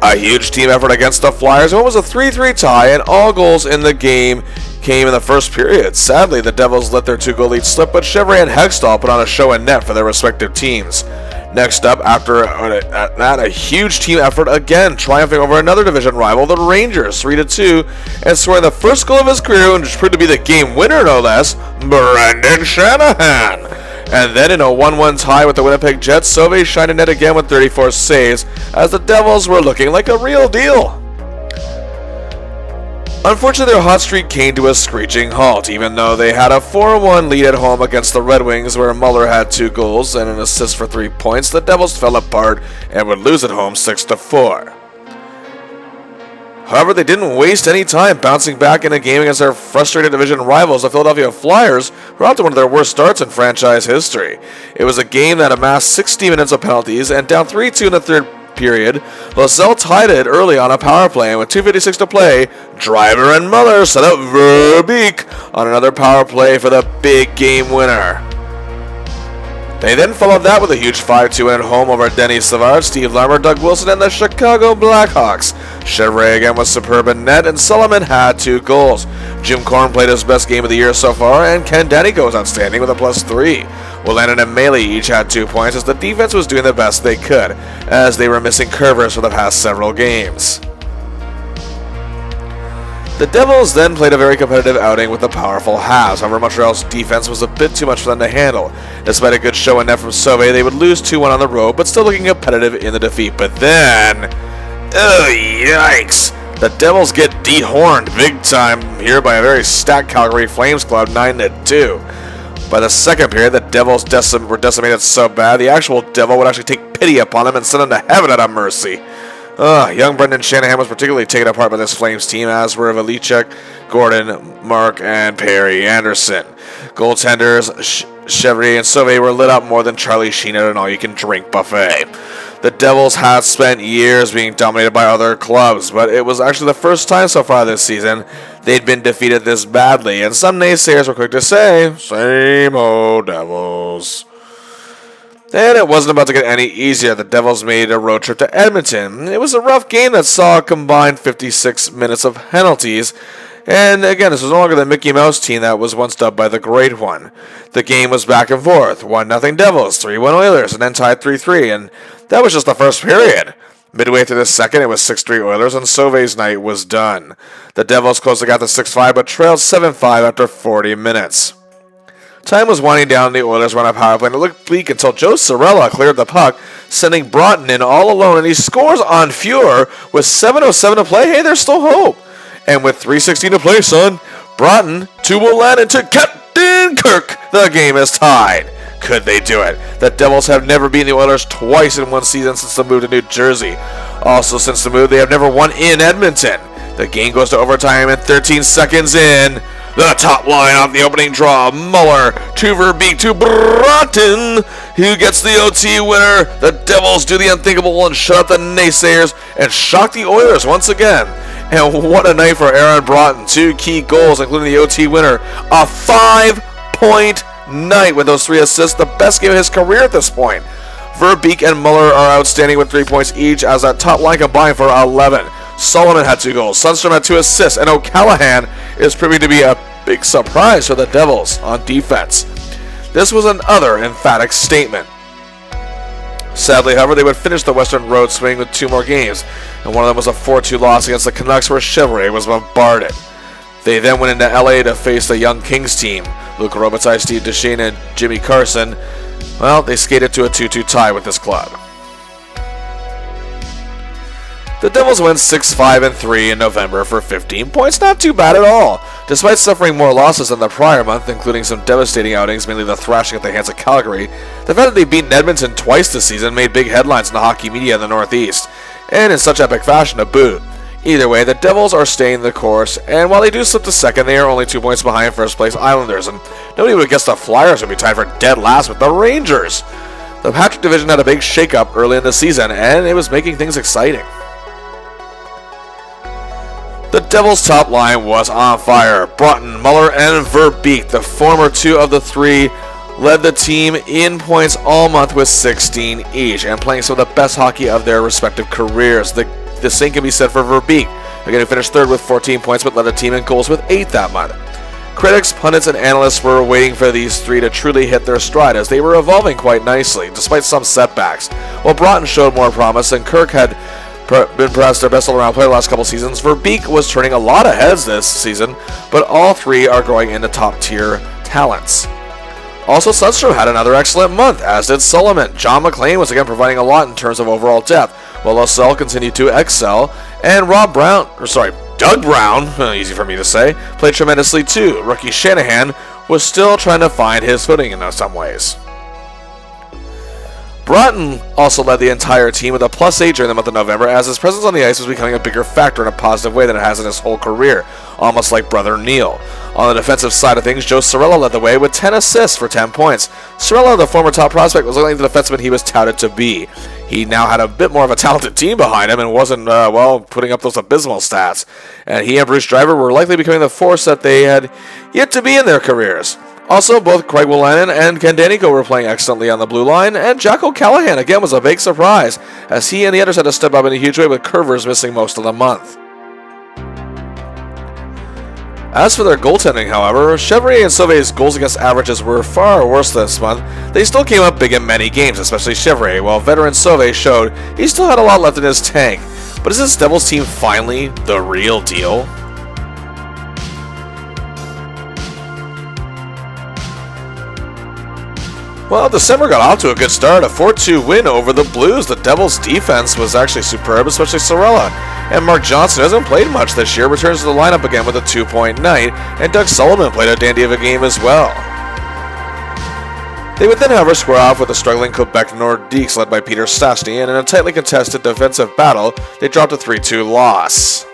A huge team effort against the Flyers. It was a 3-3 tie, and all goals in the game came in the first period. Sadly, the Devils let their 2-goal lead slip, but Chevrier and Hextall put on a show in net for their respective teams. Next up, after that, a huge team effort again, triumphing over another division rival, the Rangers, 3-2, and scoring the first goal of his career, which proved to be the game winner, no less, Brendan Shanahan. And then in a 1-1 tie with the Winnipeg Jets, Sauvé shined a net again with 34 saves, as the Devils were looking like a real deal. Unfortunately, their hot streak came to a screeching halt, even though they had a 4-1 lead at home against the Red Wings, where Muller had 2 goals and an assist for 3 points. The Devils fell apart and would lose at home 6-4. However, they didn't waste any time bouncing back in a game against their frustrated division rivals, the Philadelphia Flyers, who are off to one of their worst starts in franchise history. It was a game that amassed 60 minutes of penalties, and down 3-2 in the third period, Lazelle tied it early on a power play, and with 2:56 to play, Driver and Muller set up Verbeek on another power play for the big game winner. They then followed that with a huge 5-2 win at home over Denis Savard, Steve Larmer, Doug Wilson, and the Chicago Blackhawks. Chevrier again was superb in net, and Solomon had 2 goals. Jim Corn played his best game of the year so far, and Ken Danico was outstanding with a +3. Willanen and Maley each had 2 points, as the defense was doing the best they could, as they were missing Curvers for the past several games. The Devils then played a very competitive outing with the powerful Habs. However, Montreal's defense was a bit too much for them to handle. Despite a good show in net from Sauvé, they would lose 2-1 on the road, but still looking competitive in the defeat. But then, oh yikes! The Devils get dehorned big time here by a very stacked Calgary Flames club, 9-2. By the second period, the Devils were decimated so bad, the actual Devil would actually take pity upon them and send them to heaven out of mercy. Young Brendan Shanahan was particularly taken apart by this Flames team, as were Valichek, Gordon, Mark, and Perry Anderson. Goaltenders Chevrier and Sauvé were lit up more than Charlie Sheen at an all-you-can-drink buffet. The Devils had spent years being dominated by other clubs, but it was actually the first time so far this season they'd been defeated this badly, and some naysayers were quick to say, "Same old Devils." And it wasn't about to get any easier. The Devils made a road trip to Edmonton. It was a rough game that saw a combined 56 minutes of penalties. And again, this was no longer the Mickey Mouse team that was once dubbed by the Great One. The game was back and forth. 1-0 Devils, 3-1 Oilers, and then tied 3-3. And that was just the first period. Midway through the second, it was 6-3 Oilers, and Sauvé's night was done. The Devils closed the gap to 6-5, but trailed 7-5 after 40 minutes. Time was winding down. The Oilers ran a power play, and it looked bleak until Joe Cirella cleared the puck, sending Broughton in all alone, and he scores on Fuhrer with 7:07 to play. Hey, there's still hope. And with 3:16 to play, son, Broughton to Willan and to Captain Kirk. The game is tied. Could they do it? The Devils have never beaten the Oilers twice in one season since the move to New Jersey. Also, since the move, they have never won in Edmonton. The game goes to overtime, and 13 seconds in, the top line off the opening draw. Muller to Verbeek to Broughton, who gets the OT winner. The Devils do the unthinkable and shut up the naysayers and shock the Oilers once again. And what a night for Aaron Broughton. 2 key goals, including the OT winner. A 5-point night with those 3 assists. The best game of his career at this point. Verbeek and Muller are outstanding with 3 points each, as that top line combined for 11. Solomon had 2 goals. Sundstrom had 2 assists. And O'Callaghan is proving to be a big surprise for the Devils on defense. This was another emphatic statement. Sadly, however, they would finish the Western Road swing with 2 more games, and one of them was a 4-2 loss against the Canucks, where Chevrolet was bombarded. They then went into LA to face the young Kings team. Luke Robitaille, Steve Duchesne, and Jimmy Carson. Well, they skated to a 2-2 tie with this club. The Devils went 6-5-3 in November for 15 points. Not too bad at all. Despite suffering more losses than the prior month, including some devastating outings, mainly the thrashing at the hands of Calgary, the fact that they've beaten Edmonton twice this season made big headlines in the hockey media in the Northeast, and in such epic fashion to boot. Either way, the Devils are staying the course, and while they do slip to second, they are only 2 points behind first place Islanders, and nobody would have guessed the Flyers would be tied for dead last with the Rangers. The Patrick division had a big shakeup early in the season, and it was making things exciting. The Devils' top line was on fire. Broughton, Muller, and Verbeek, the former 2 of the 3, led the team in points all month with 16 each, and playing some of the best hockey of their respective careers. The same can be said for Verbeek, again, who finished 3rd with 14 points, but led the team in goals with 8 that month. Critics, pundits, and analysts were waiting for these 3 to truly hit their stride, as they were evolving quite nicely, despite some setbacks. While Broughton showed more promise, and Kirk had been perhaps their best all-around player the last couple seasons, Verbeek was turning a lot of heads this season, but all 3 are growing into top-tier talents. Also, Sundstrom had another excellent month, as did Solomon. John McLean was again providing a lot in terms of overall depth, while LaSalle continued to excel, and Doug Brown, easy for me to say, played tremendously too. Rookie Shanahan was still trying to find his footing in some ways. Broughton also led the entire team with a +8 during the month of November, as his presence on the ice was becoming a bigger factor in a positive way than it has in his whole career, almost like brother Neil. On the defensive side of things, Joe Cirella led the way with 10 assists for 10 points. Cirella, the former top prospect, was looking like the defenseman he was touted to be. He now had a bit more of a talented team behind him and wasn't, putting up those abysmal stats. And he and Bruce Driver were likely becoming the force that they had yet to be in their careers. Also, both Craig Willanen and Ken Danico were playing excellently on the blue line, and Jack O'Callaghan again was a big surprise, as he and the others had to step up in a huge way, with Curvers missing most of the month. As for their goaltending, however, Chevrier and Sauvé's goals against averages were far worse this month. They still came up big in many games, especially Chevrier, while veteran Sauvé showed he still had a lot left in his tank. But is this Devils team finally the real deal? Well, December got off to a good start, a 4-2 win over the Blues. The Devils' defense was actually superb, especially Cirella. And Mark Johnson, who hasn't played much this year, returns to the lineup again with a 2-point night, and Doug Sullivan played a dandy of a game as well. They would then, however, square off with the struggling Quebec Nordiques led by Peter Stastny, and in a tightly contested defensive battle, they dropped a 3-2 loss.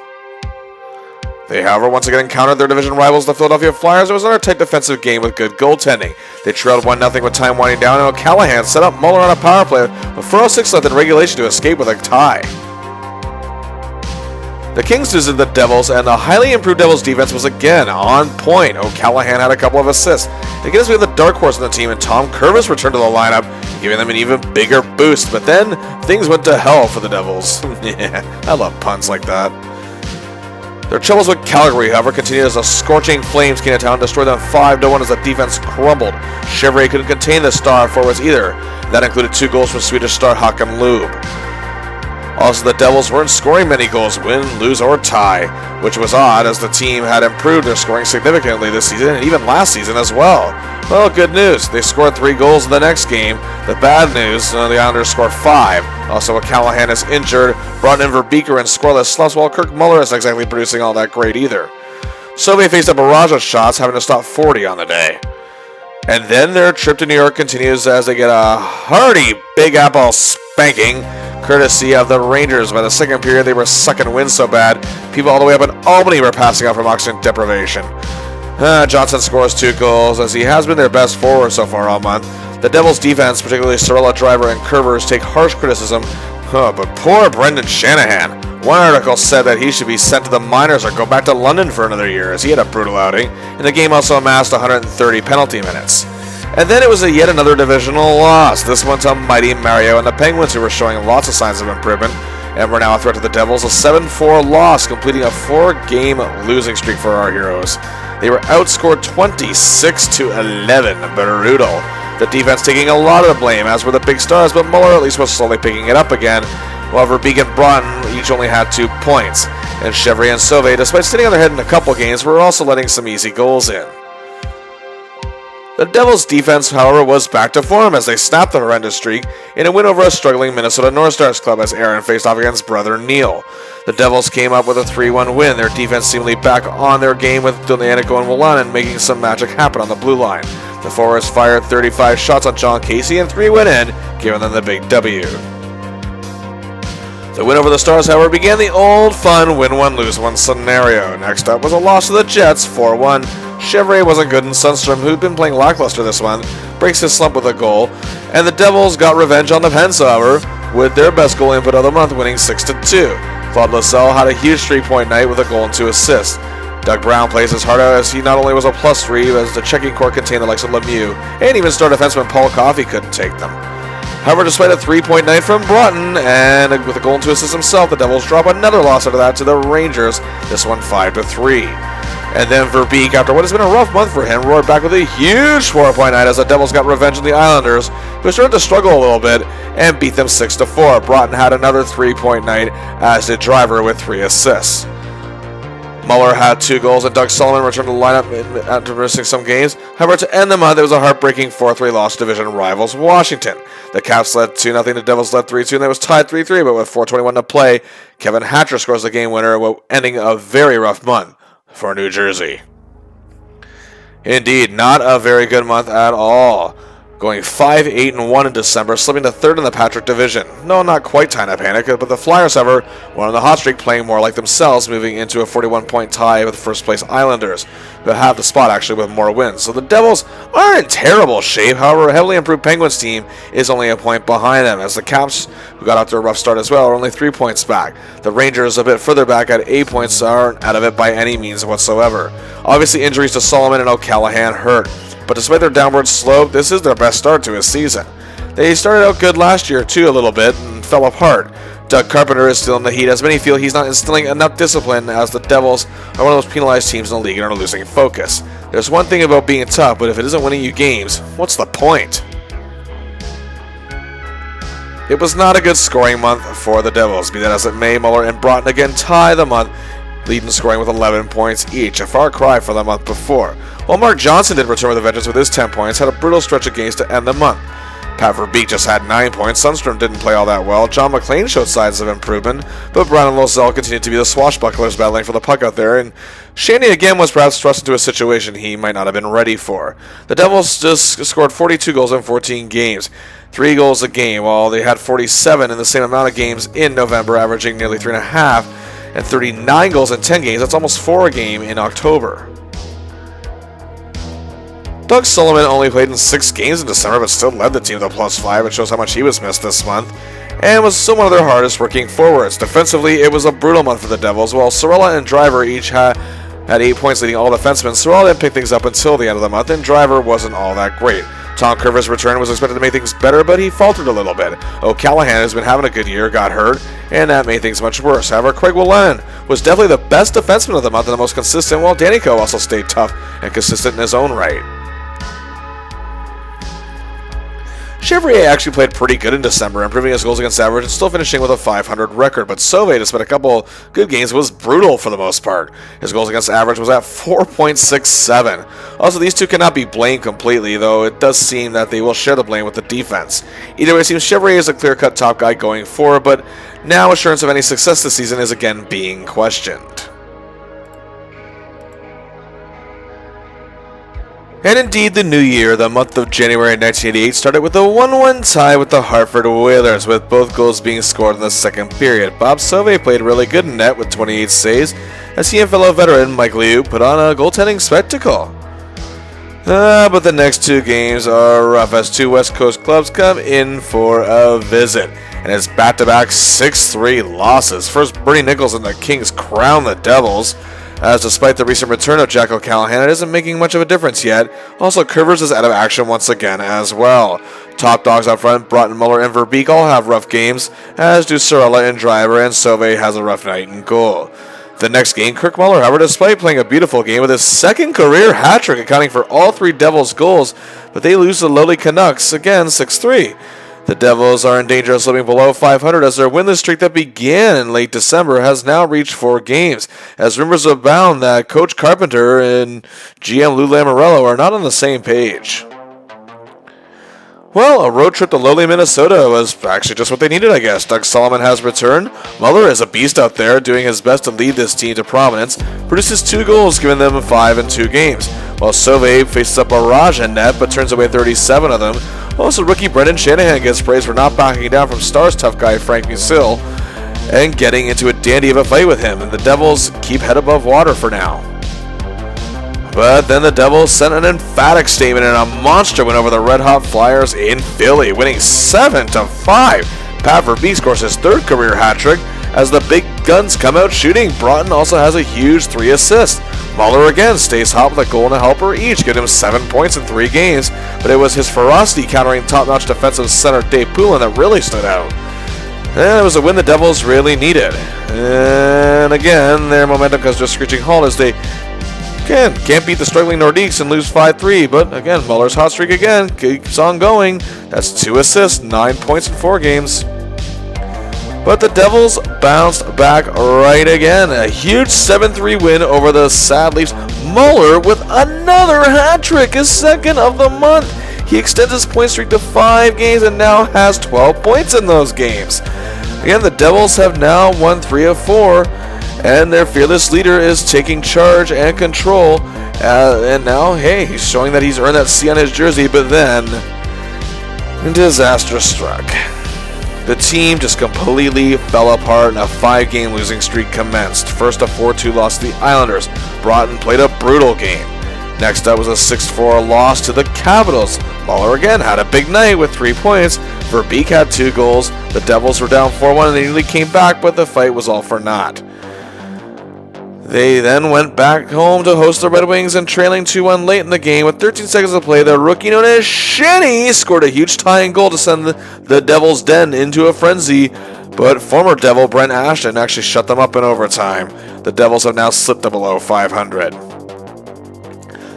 They, however, once again encountered their division rivals, the Philadelphia Flyers. It was another tight defensive game with good goaltending. They trailed 1-0 with time winding down, and O'Callahan set up Muller on a power play with 4:06 left in regulation to escape with a tie. The Kings visited the Devils, and the highly improved Devils defense was again on point. O'Callahan had a couple of assists. They get us with the dark horse in the team, and Tom Curvis returned to the lineup, giving them an even bigger boost. But then things went to hell for the Devils. Yeah, I love puns like that. Their troubles with Calgary, however, continued as the scorching flames came to town and destroyed them 5-1 as the defense crumbled. Chevrolet couldn't contain the star forwards either. That included 2 goals from Swedish star Håkan Loob. Also, the Devils weren't scoring many goals, win, lose, or tie, which was odd as the team had improved their scoring significantly this season and even last season as well. Well, good news. They scored 3 goals in the next game. The bad news, the Islanders scored 5. Also, O'Callahan is injured, brought in Verbeeker and scoreless sluts, while Kirk Muller isn't exactly producing all that great either. So they faced a barrage of shots, having to stop 40 on the day. And then their trip to New York continues as they get a hearty Big Apple spanking, courtesy of the Rangers. By the second period, they were sucking wind so bad, people all the way up in Albany were passing out from oxygen deprivation. Johnson scores 2 goals, as he has been their best forward so far all month. The Devils' defense, particularly Sorella, Driver, and Curvers, take harsh criticism, but poor Brendan Shanahan. One article said that he should be sent to the minors or go back to London for another year, as he had a brutal outing, and the game also amassed 130 penalty minutes. And then it was yet another divisional loss, this one to mighty Mario and the Penguins, who were showing lots of signs of improvement, and were now a threat to the Devils. A 7-4 loss, completing a 4-game losing streak for our heroes. They were outscored 26-11, brutal. The defense taking a lot of the blame, as were the big stars, but Muller at least was slowly picking it up again, while Verbeek and Broughton each only had 2 points. And Chevrolet and Sauvé, despite sitting on their head in a couple games, were also letting some easy goals in. The Devils' defense, however, was back to form as they snapped the horrendous streak in a win over a struggling Minnesota North Stars club as Aaron faced off against brother Neil. The Devils came up with a 3-1 win, their defense seemingly back on their game with Donianico and Wolanin making some magic happen on the blue line. The forwards fired 35 shots on John Casey and 3 went in, giving them the big W. The win over the Stars, however, began the old fun win-1, lose-1 scenario. Next up was a loss to the Jets, 4-1. Chevrolet wasn't good, and Sundstrom, who'd been playing lackluster this month, breaks his slump with a goal. And the Devils got revenge on the Pens, however, with their best goal input of the month, winning 6-2. Claude Lascelles had a huge 3-point night with a goal and 2 assists. Doug Brown plays his heart out as he not only was a +3, as the checking core contained the likes of Lemieux, and even star defenseman Paul Coffey couldn't take them. However, despite a 3-point night from Broughton, and with a goal and 2 assists himself, the Devils drop another loss out of that to the Rangers, this one 5-3. And then Verbeek, after what has been a rough month for him, roared back with a huge 4-point night as the Devils got revenge on the Islanders, who started to struggle a little bit, and beat them 6-4. Broughton had another 3-point night, as did Driver with 3 assists. Muller had 2 goals, and Doug Sullivan returned to the lineup after missing some games. However, to end the month, it was a heartbreaking 4-3 loss to division rivals Washington. The Caps led 2-0, the Devils led 3-2, and it was tied 3-3, but with 4:21 to play, Kevin Hatcher scores the game winner, ending a very rough month for New Jersey. Indeed, not a very good month at all. Going 5-8-1 in December, slipping to 3rd in the Patrick Division. No, not quite time to panic, but the Flyers, however, were on the hot streak, playing more like themselves, moving into a 41-point tie with first-place Islanders, who have the spot actually with more wins. So the Devils are in terrible shape. However, a heavily improved Penguins team is only a point behind them, as the Caps, who got off to a rough start as well, are only 3 points back. The Rangers, a bit further back at 8 points, aren't out of it by any means whatsoever. Obviously, injuries to Solomon and O'Callahan hurt, but despite their downward slope, this is their best start to his season. They started out good last year too a little bit and fell apart. Doug Carpenter is still in the heat, as many feel he's not instilling enough discipline, as the Devils are one of those penalized teams in the league and are losing focus. There's one thing about being tough, but if it isn't winning you games, what's the point? It was not a good scoring month for the Devils. Be that as it may, Muller and Broughton again tie the month, leading scoring with 11 points each, a far cry from the month before. While Mark Johnson did return with a vengeance with his 10 points, had a brutal stretch of games to end the month. Pat Verbeek just had 9 points. Sundstrom didn't play all that well. John McClain showed signs of improvement, but Brown and Lozelle continued to be the swashbucklers battling for the puck out there, and Shandy again was perhaps thrust into a situation he might not have been ready for. The Devils just scored 42 goals in 14 games, 3 goals a game, while they had 47 in the same amount of games in November, averaging nearly 3.5, and 39 goals in 10 games. That's almost 4 a game in October. Doug Sullivan only played in 6 games in December, but still led the team to +5. It shows how much he was missed this month, and was still one of their hardest working forwards. Defensively, it was a brutal month for the Devils, while Sorella and Driver each had 8 points, leading all defensemen. Sorella didn't pick things up until the end of the month, and Driver wasn't all that great. Tom Curvis' return was expected to make things better, but he faltered a little bit. O'Callahan has been having a good year, got hurt, and that made things much worse. However, Craig Willen was definitely the best defenseman of the month and the most consistent, while Danny Coe also stayed tough and consistent in his own right. Chevrier actually played pretty good in December, improving his goals against average and still finishing with a .500 record, but Sauvé, despite a couple good games, was brutal for the most part. His goals against average was at 4.67. Also, these two cannot be blamed completely, though it does seem that they will share the blame with the defense. Either way, it seems Chevrier is a clear-cut top guy going forward, but now assurance of any success this season is again being questioned. And indeed, the new year, the month of January 1988, started with a 1-1 tie with the Hartford Whalers, with both goals being scored in the second period. Bob Sauvé played really good in net with 28 saves, as he and fellow veteran Mike Liu put on a goaltending spectacle. But the next 2 games are rough, as 2 West Coast clubs come in for a visit. And it's back-to-back 6-3 losses. First, Bernie Nichols and the Kings crown the Devils, as despite the recent return of Jack O'Callahan, it isn't making much of a difference yet. Also, Curvers is out of action once again as well. Top dogs up front, Broughton, Muller, and Verbeek all have rough games, as do Sorella and Driver, and Sauvé has a rough night in goal. The next game, Kirk Muller, however, despite playing a beautiful game with his second career hat-trick accounting for all 3 Devils goals, but they lose to the lowly Canucks, again 6-3. The Devils are in danger of slipping below 500 as their winless streak that began in late December has now reached 4 games, as rumors abound that Coach Carpenter and GM Lou Lamoriello are not on the same page. Well, a road trip to lowly Minnesota was actually just what they needed, I guess. Doug Sullivan has returned. Muller is a beast out there, doing his best to lead this team to prominence. Produces 2 goals, giving them 5 in 2 games. While Sauvé faces a barrage in net, but turns away 37 of them. Also, rookie Brendan Shanahan gets praised for not backing down from Stars tough guy Frank Musil and getting into a dandy of a fight with him. And the Devils keep head above water for now. But then the Devils sent an emphatic statement and a monster win over the Red Hot Flyers in Philly, winning 7-5. Pat Verbeek scores his 3rd career hat-trick as the big guns come out shooting. Broughton also has a huge 3 assists. Muller again stays hot with a goal and a helper each, giving him 7 points in 3 games, but it was his ferocity countering top-notch defensive center Dave Poulin that really stood out. And it was a win the Devils really needed. And again, their momentum comes to a screeching halt as they can't beat the struggling Nordiques and lose 5-3, but again, Muller's hot streak again keeps on going. That's 2 assists, 9 points in 4 games. But the Devils bounced back right again. A huge 7-3 win over the sad Leafs. Muller with another hat-trick, his 2nd of the month. He extends his point streak to 5 games and now has 12 points in those games. Again, the Devils have now won 3 of 4. And their fearless leader is taking charge and control. And now, hey, he's showing that he's earned that C on his jersey, but then disaster struck. The team just completely fell apart and a 5-game losing streak commenced. First, a 4-2 loss to the Islanders. Broughton played a brutal game. Next up was a 6-4 loss to the Capitals. Muller again had a big night with 3 points. Verbeek had 2 goals. The Devils were down 4-1 and they nearly came back, but the fight was all for naught. They then went back home to host the Red Wings and trailing 2-1 late in the game with 13 seconds to play. The rookie known as Shinny scored a huge tying goal to send the Devils' den into a frenzy, but former Devil Brent Ashton actually shut them up in overtime. The Devils have now slipped to below 500.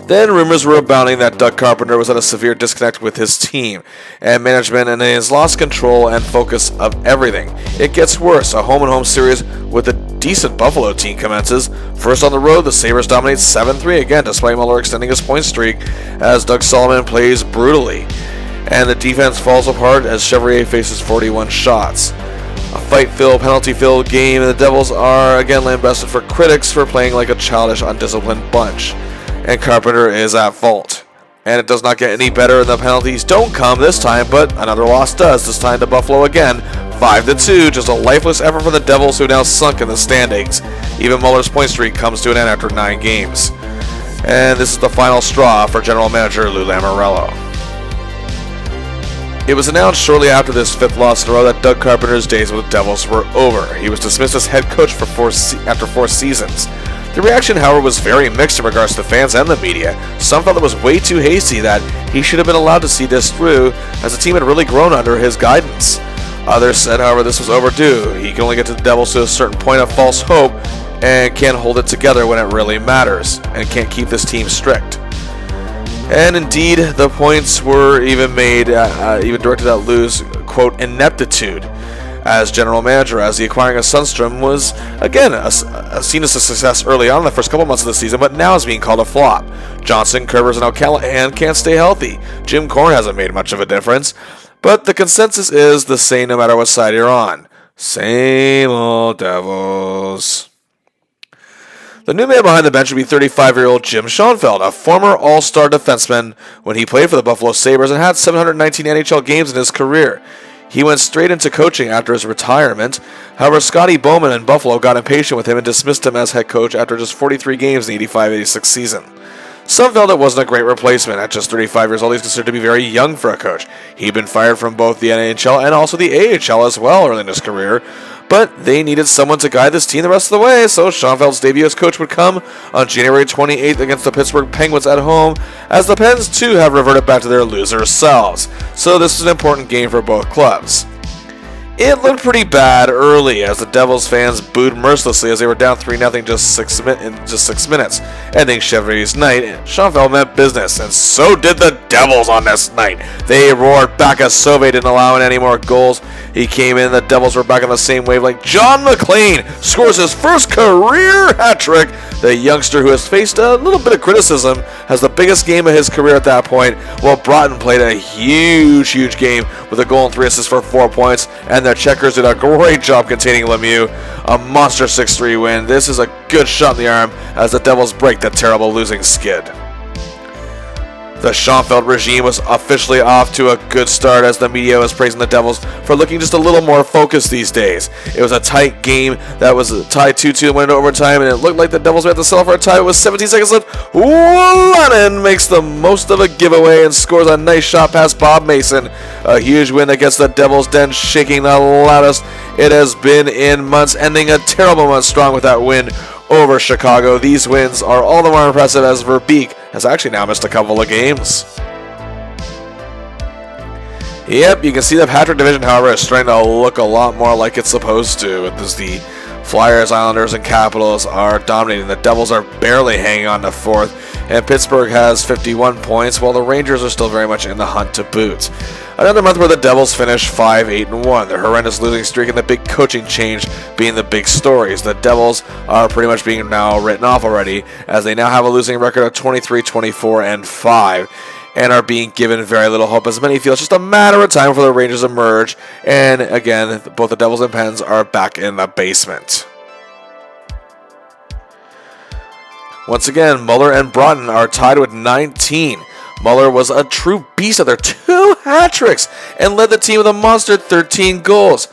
Then rumors were abounding that Doug Carpenter was at a severe disconnect with his team and management and has lost control and focus of everything. It gets worse. A home-and-home series with a decent Buffalo team commences. First on the road, the Sabres dominate 7-3 again despite Muller extending his point streak as Doug Sullivan plays brutally. and the defense falls apart as Chevrier faces 41 shots. A fight-filled, penalty-filled game, and the Devils are again lambasted for critics for playing like a childish, undisciplined bunch. And Carpenter is at fault. And it does not get any better, and the penalties don't come this time, but another loss does, this time to Buffalo again, 5-2, just a lifeless effort for the Devils, who are now sunk in the standings. Even Muller's point streak comes to an end after 9 games. And this is the final straw for General Manager Lou Lamoriello. It was announced shortly after this 5th loss in a row that Doug Carpenter's days with the Devils were over. He was dismissed as head coach for after 4 seasons. The reaction, however, was very mixed in regards to fans and the media. Some felt it was way too hasty, that he should have been allowed to see this through, as the team had really grown under his guidance. Others said, however, this was overdue. He can only get to the Devils to a certain point of false hope and can't hold it together when it really matters, and can't keep this team strict. And indeed, the points were even made, even directed at Lou's, quote, ineptitude as general manager, as the acquiring of Sundstrom was, again, seen as a success early on in the first couple months of the season, but now is being called a flop. Johnson, Curvers, and O'Callahan can't stay healthy. Jim Korn hasn't made much of a difference, but the consensus is the same no matter what side you're on. Same old Devils. The new man behind the bench would be 35-year-old Jim Schoenfeld, a former all-star defenseman when he played for the Buffalo Sabres and had 719 NHL games in his career. He went straight into coaching after his retirement. However, Scotty Bowman in Buffalo got impatient with him and dismissed him as head coach after just 43 games in the 85-86 season. Some felt it wasn't a great replacement. At just 35 years old, he's considered to be very young for a coach. He'd been fired from both the NHL and also the AHL as well early in his career. But they needed someone to guide this team the rest of the way, so Schoenfeld's debut as coach would come on January 28th against the Pittsburgh Penguins at home, as the Pens too have reverted back to their loser selves. So this is an important game for both clubs. It looked pretty bad early as the Devils fans booed mercilessly as they were down 3-0 in just 6 minutes, ending Chevrier's night. And Schoenfeld meant business, and so did the Devils on this night. They roared back as Sauvé didn't allow in any more goals. He came in, the Devils were back on the same wavelength. John McLean scores his first career hat-trick. The youngster, who has faced a little bit of criticism, has the biggest game of his career at that point, while Broughton played a huge game with a goal and 3 assists for 4 points, and their checkers did a great job containing Lemieux. A monster 6-3 win. This is a good shot in the arm as the Devils break the terrible losing skid. The Schoenfeld regime was officially off to a good start as the media was praising the Devils for looking just a little more focused these days. It was a tight game that was tied 2-2 and went into overtime, and it looked like the Devils had to settle for a tie with 17 seconds left. Lennon makes the most of a giveaway and scores a nice shot past Bob Mason. A huge win that gets the Devils' den shaking the loudest it has been in months, ending a terrible month strong with that win over Chicago. These wins are all the more impressive as Verbeek has actually now missed a couple of games. Yep, you can see the Patrick division, however, is starting to look a lot more like it's supposed to, as the Flyers, Islanders, and Capitals are dominating. The Devils are barely hanging on to 4th, and Pittsburgh has 51 points, while the Rangers are still very much in the hunt to boot. Another month where the Devils finished 5-8-1. Their horrendous losing streak and the big coaching change being the big stories. The Devils are pretty much being now written off already, as they now have a losing record of 23-24-5. And are being given very little hope, as many feel it's just a matter of time before the Rangers emerge. And again, both the Devils and Pens are back in the basement. Once again, Muller and Broughton are tied with 19. Muller was a true beast of their 2 hat-tricks and led the team with a monster 13 goals.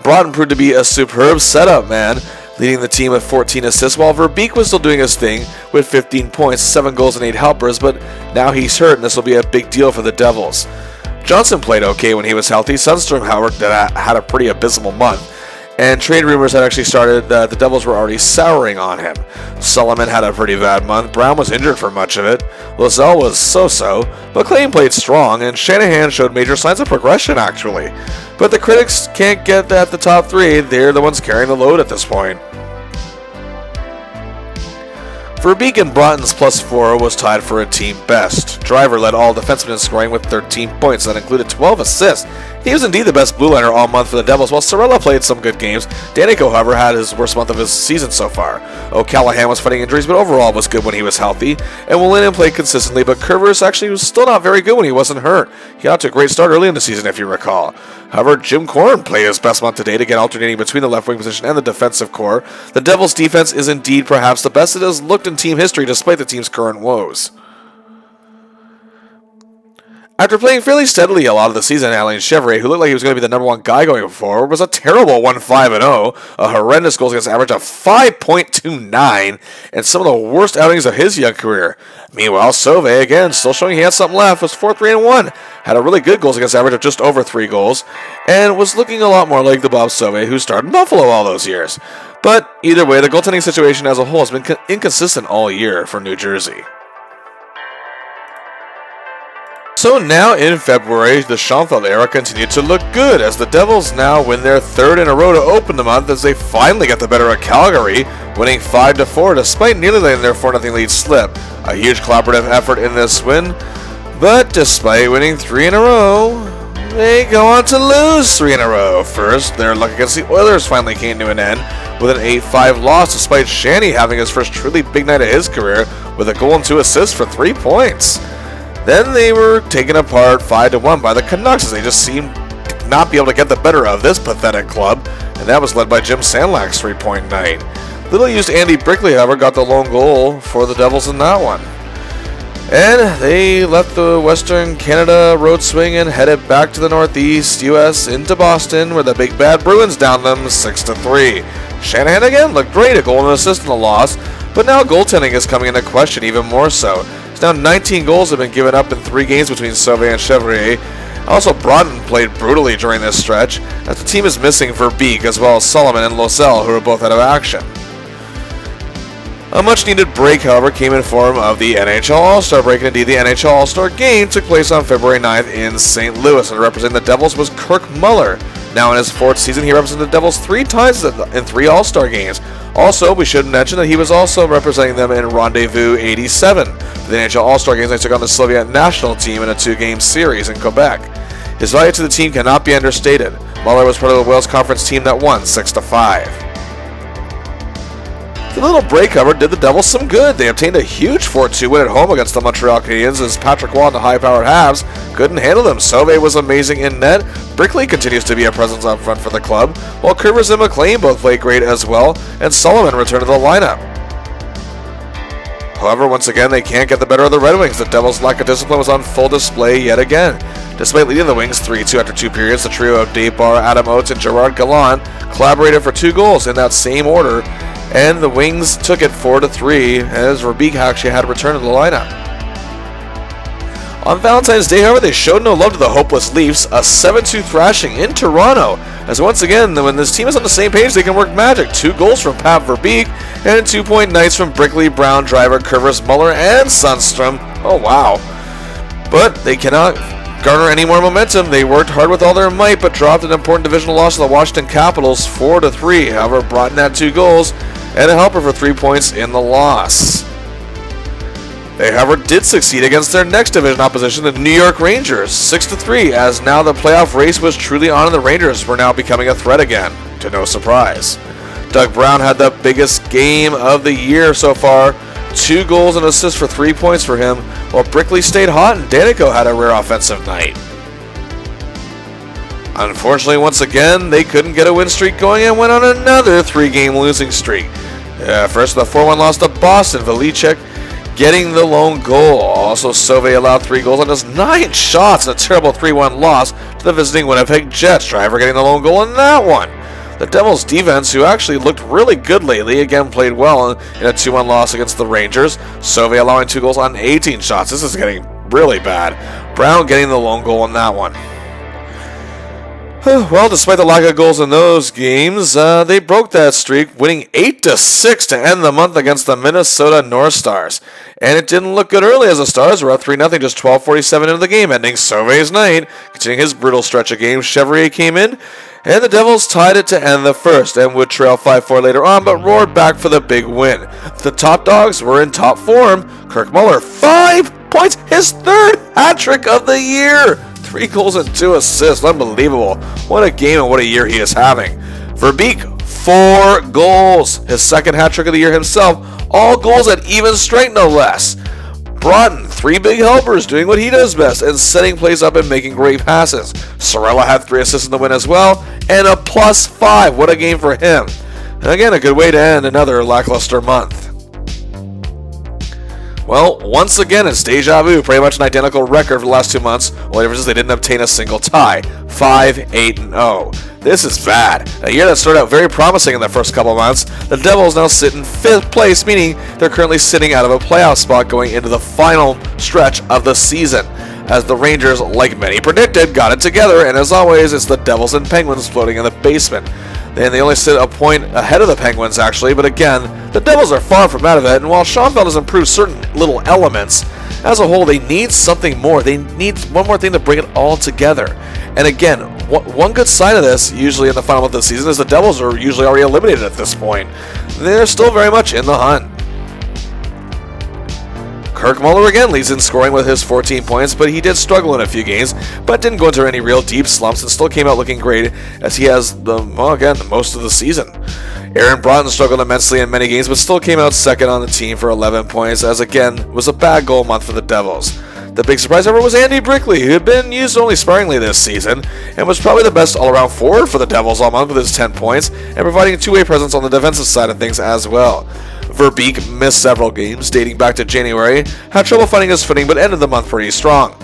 Broughton proved to be a superb setup man, leading the team with 14 assists, while Verbeek was still doing his thing with 15 points, 7 goals, and 8 helpers, but now he's hurt, and this will be a big deal for the Devils. Johnson played okay when he was healthy. Sundstrom, however, had a pretty abysmal month, and trade rumors had actually started. The Devils were already souring on him. Sullivan had a pretty bad month. Brown was injured for much of it. Lozelle was so-so. McLean played strong, and Shanahan showed major signs of progression, actually. But the critics can't get at the top 3. They're the ones carrying the load at this point. Verbeek and Broughton's +4 was tied for a team best. Driver led all defensemen in scoring with 13 points. That included 12 assists He was indeed the best blue liner all month for the Devils, while Sorella played some good games. Danico, however, had his worst month of his season so far. O'Callahan was fighting injuries, but overall was good when he was healthy, and Wallinen played consistently, but Curvers actually was still not very good when he wasn't hurt. He got to a great start early in the season, if you recall. However, Jim Corn played his best month to date, again alternating between the left wing position and the defensive core. The Devils' defense is indeed perhaps the best it has looked in team history, despite the team's current woes. After playing fairly steadily a lot of the season, Alain Chevrier, who looked like he was going to be the number one guy going forward, was a terrible 1-5-0, a horrendous goals against average of 5.29, and some of the worst outings of his young career. Meanwhile, Sauvé, again, still showing he had something left, was 4-3-1, had a really good goals against average of just over 3 goals, and was looking a lot more like the Bob Sauvé who started in Buffalo all those years. But either way, the goaltending situation as a whole has been inconsistent all year for New Jersey. So now in February, the Schoenfeld era continued to look good as the Devils now win their third in a row to open the month as they finally get the better of Calgary, winning 5-4 despite nearly letting their 4-0 lead slip. A huge collaborative effort in this win, but despite winning 3 in a row, they go on to lose 3 in a row. First, their luck against the Oilers finally came to an end with an 8-5 loss despite Shanny having his first truly big night of his career with a goal and 2 assists for 3 points. Then they were taken apart 5-1 by the Canucks as they just seemed to not be able to get the better of this pathetic club, and that was led by Jim Sandlak's 3-point night. Little-used Andy Brickley, however, got the lone goal for the Devils in that one. And they left the Western Canada road swing and headed back to the Northeast U.S. into Boston, where the Big Bad Bruins downed them 6-3. Shanahan again looked great, a goal and an assist in the loss, but now goaltending is coming into question even more so. Now 19 goals have been given up in 3 games between Sauvé and Chevrier. Also, Broughton played brutally during this stretch, as the team is missing Verbeek as well as Solomon and Losell, who are both out of action. A much-needed break, however, came in form of the NHL All-Star break, and indeed the NHL All-Star game took place on February 9th in St. Louis, and representing the Devils was Kirk Muller. Now in his 4th season, he represented the Devils 3 times in 3 All-Star games. Also, we should mention that he was also representing them in Rendezvous 87, the NHL All-Star games they took on the Soviet national team in a 2-game series in Quebec. His value to the team cannot be understated. Muller was part of the Wales Conference team that won 6-5. The little break, however, did the Devils some good. They obtained a huge 4-2 win at home against the Montreal Canadiens as Patrick Waugh and the high-powered Habs couldn't handle them. Sauvé was amazing in net. Brickley continues to be a presence up front for the club, while Curvers and McLean both played great as well, and Solomon returned to the lineup. However, once again, they can't get the better of the Red Wings. The Devils' lack of discipline was on full display yet again. Despite leading the Wings 3-2 after 2 periods, the trio of Dave Barr, Adam Oates, and Gerard Gallant collaborated for 2 goals in that same order, and the Wings took it 4-3 as Verbeek actually had to return to the lineup. On Valentine's Day, however, they showed no love to the hopeless Leafs, a 7-2 thrashing in Toronto, as once again, when this team is on the same page, they can work magic. 2 goals from Pat Verbeek, and 2-point nights from Brickley, Brown, Driver, Curvers, Muller, and Sundstrom. Oh, wow. But they cannot garner any more momentum. They worked hard with all their might, but dropped an important divisional loss to the Washington Capitals 4-3. However, Broughton had 2 goals, and a helper for 3 points in the loss. They, however, did succeed against their next division opposition, the New York Rangers, 6-3, as now the playoff race was truly on and the Rangers were now becoming a threat again, to no surprise. Doug Brown had the biggest game of the year so far, 2 goals and assists for 3 points for him, while Brickley stayed hot and Danico had a rare offensive night. Unfortunately, once again, they couldn't get a win streak going and went on another 3-game losing streak. First, the 4-1 loss to Boston, Velicek getting the lone goal. Also, Sauvé allowed 3 goals on just 9 shots in a terrible 3-1 loss to the visiting Winnipeg Jets. Driver getting the lone goal in that one. The Devils' defense, who actually looked really good lately, again played well in a 2-1 loss against the Rangers. Sauvé allowing 2 goals on 18 shots. This is getting really bad. Brown getting the lone goal in that one. Well, despite the lack of goals in those games, they broke that streak, winning 8-6 to end the month against the Minnesota North Stars. And it didn't look good early as the Stars were up 3-0 just 12:47 into the game, ending Sauvé's night. Continuing his brutal stretch of games, Chevrier came in, and the Devils tied it to end the first and would trail 5-4 later on, but roared back for the big win. The top dogs were in top form. Kirk Muller, 5 points, his 3rd hat trick of the year. 3 goals and 2 assists. Unbelievable. What a game and what a year he is having. Verbeek, 4 goals. His second hat trick of the year himself. All goals at even strength, no less. Broughton, 3 big helpers, doing what he does best and setting plays up and making great passes. Sorella had 3 assists in the win as well, and a +5. What a game for him. And again, a good way to end another lackluster month. Well, once again, it's deja vu, pretty much an identical record for the last 2 months. Only difference is they didn't obtain a single tie. 5-8-0. This is bad. A year that started out very promising in the first couple months. The Devils now sit in 5th place, meaning they're currently sitting out of a playoff spot going into the final stretch of the season. As the Rangers, like many predicted, got it together, and as always, it's the Devils and Penguins floating in the basement. And they only sit a point ahead of the Penguins, actually, but again, the Devils are far from out of it, and while Schoenfeld has improved certain little elements, as a whole, they need something more. They need one more thing to bring it all together. And again, one good side of this, usually in the final month of the season, is the Devils are usually already eliminated at this point. They're still very much in the hunt. Kirk Muller again leads in scoring with his 14 points, but he did struggle in a few games, but didn't go into any real deep slumps and still came out looking great as he has the most of the season. Aaron Broughton struggled immensely in many games, but still came out second on the team for 11 points, as again was a bad goal month for the Devils. The big surprise, however, was Andy Brickley, who had been used only sparingly this season, and was probably the best all-around forward for the Devils all month with his 10 points, and providing a two-way presence on the defensive side of things as well. Verbeek missed several games dating back to January, had trouble finding his footing, but ended the month pretty strong.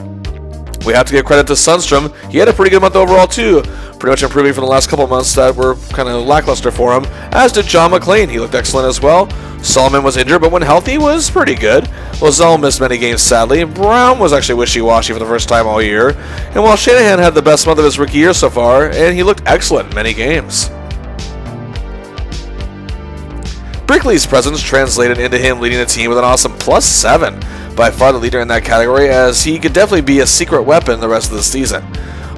We have to give credit to Sundstrom. He had a pretty good month overall too, pretty much improving from the last couple months that were kind of lackluster for him, as did John McLean. He looked excellent as well. Solomon was injured, but when healthy was pretty good. Lozelle missed many games sadly. Brown was actually wishy-washy for the first time all year, and while Shanahan had the best month of his rookie year so far, and he looked excellent in many games. Brickley's presence translated into him leading the team with an awesome +7, by far the leader in that category, as he could definitely be a secret weapon the rest of the season.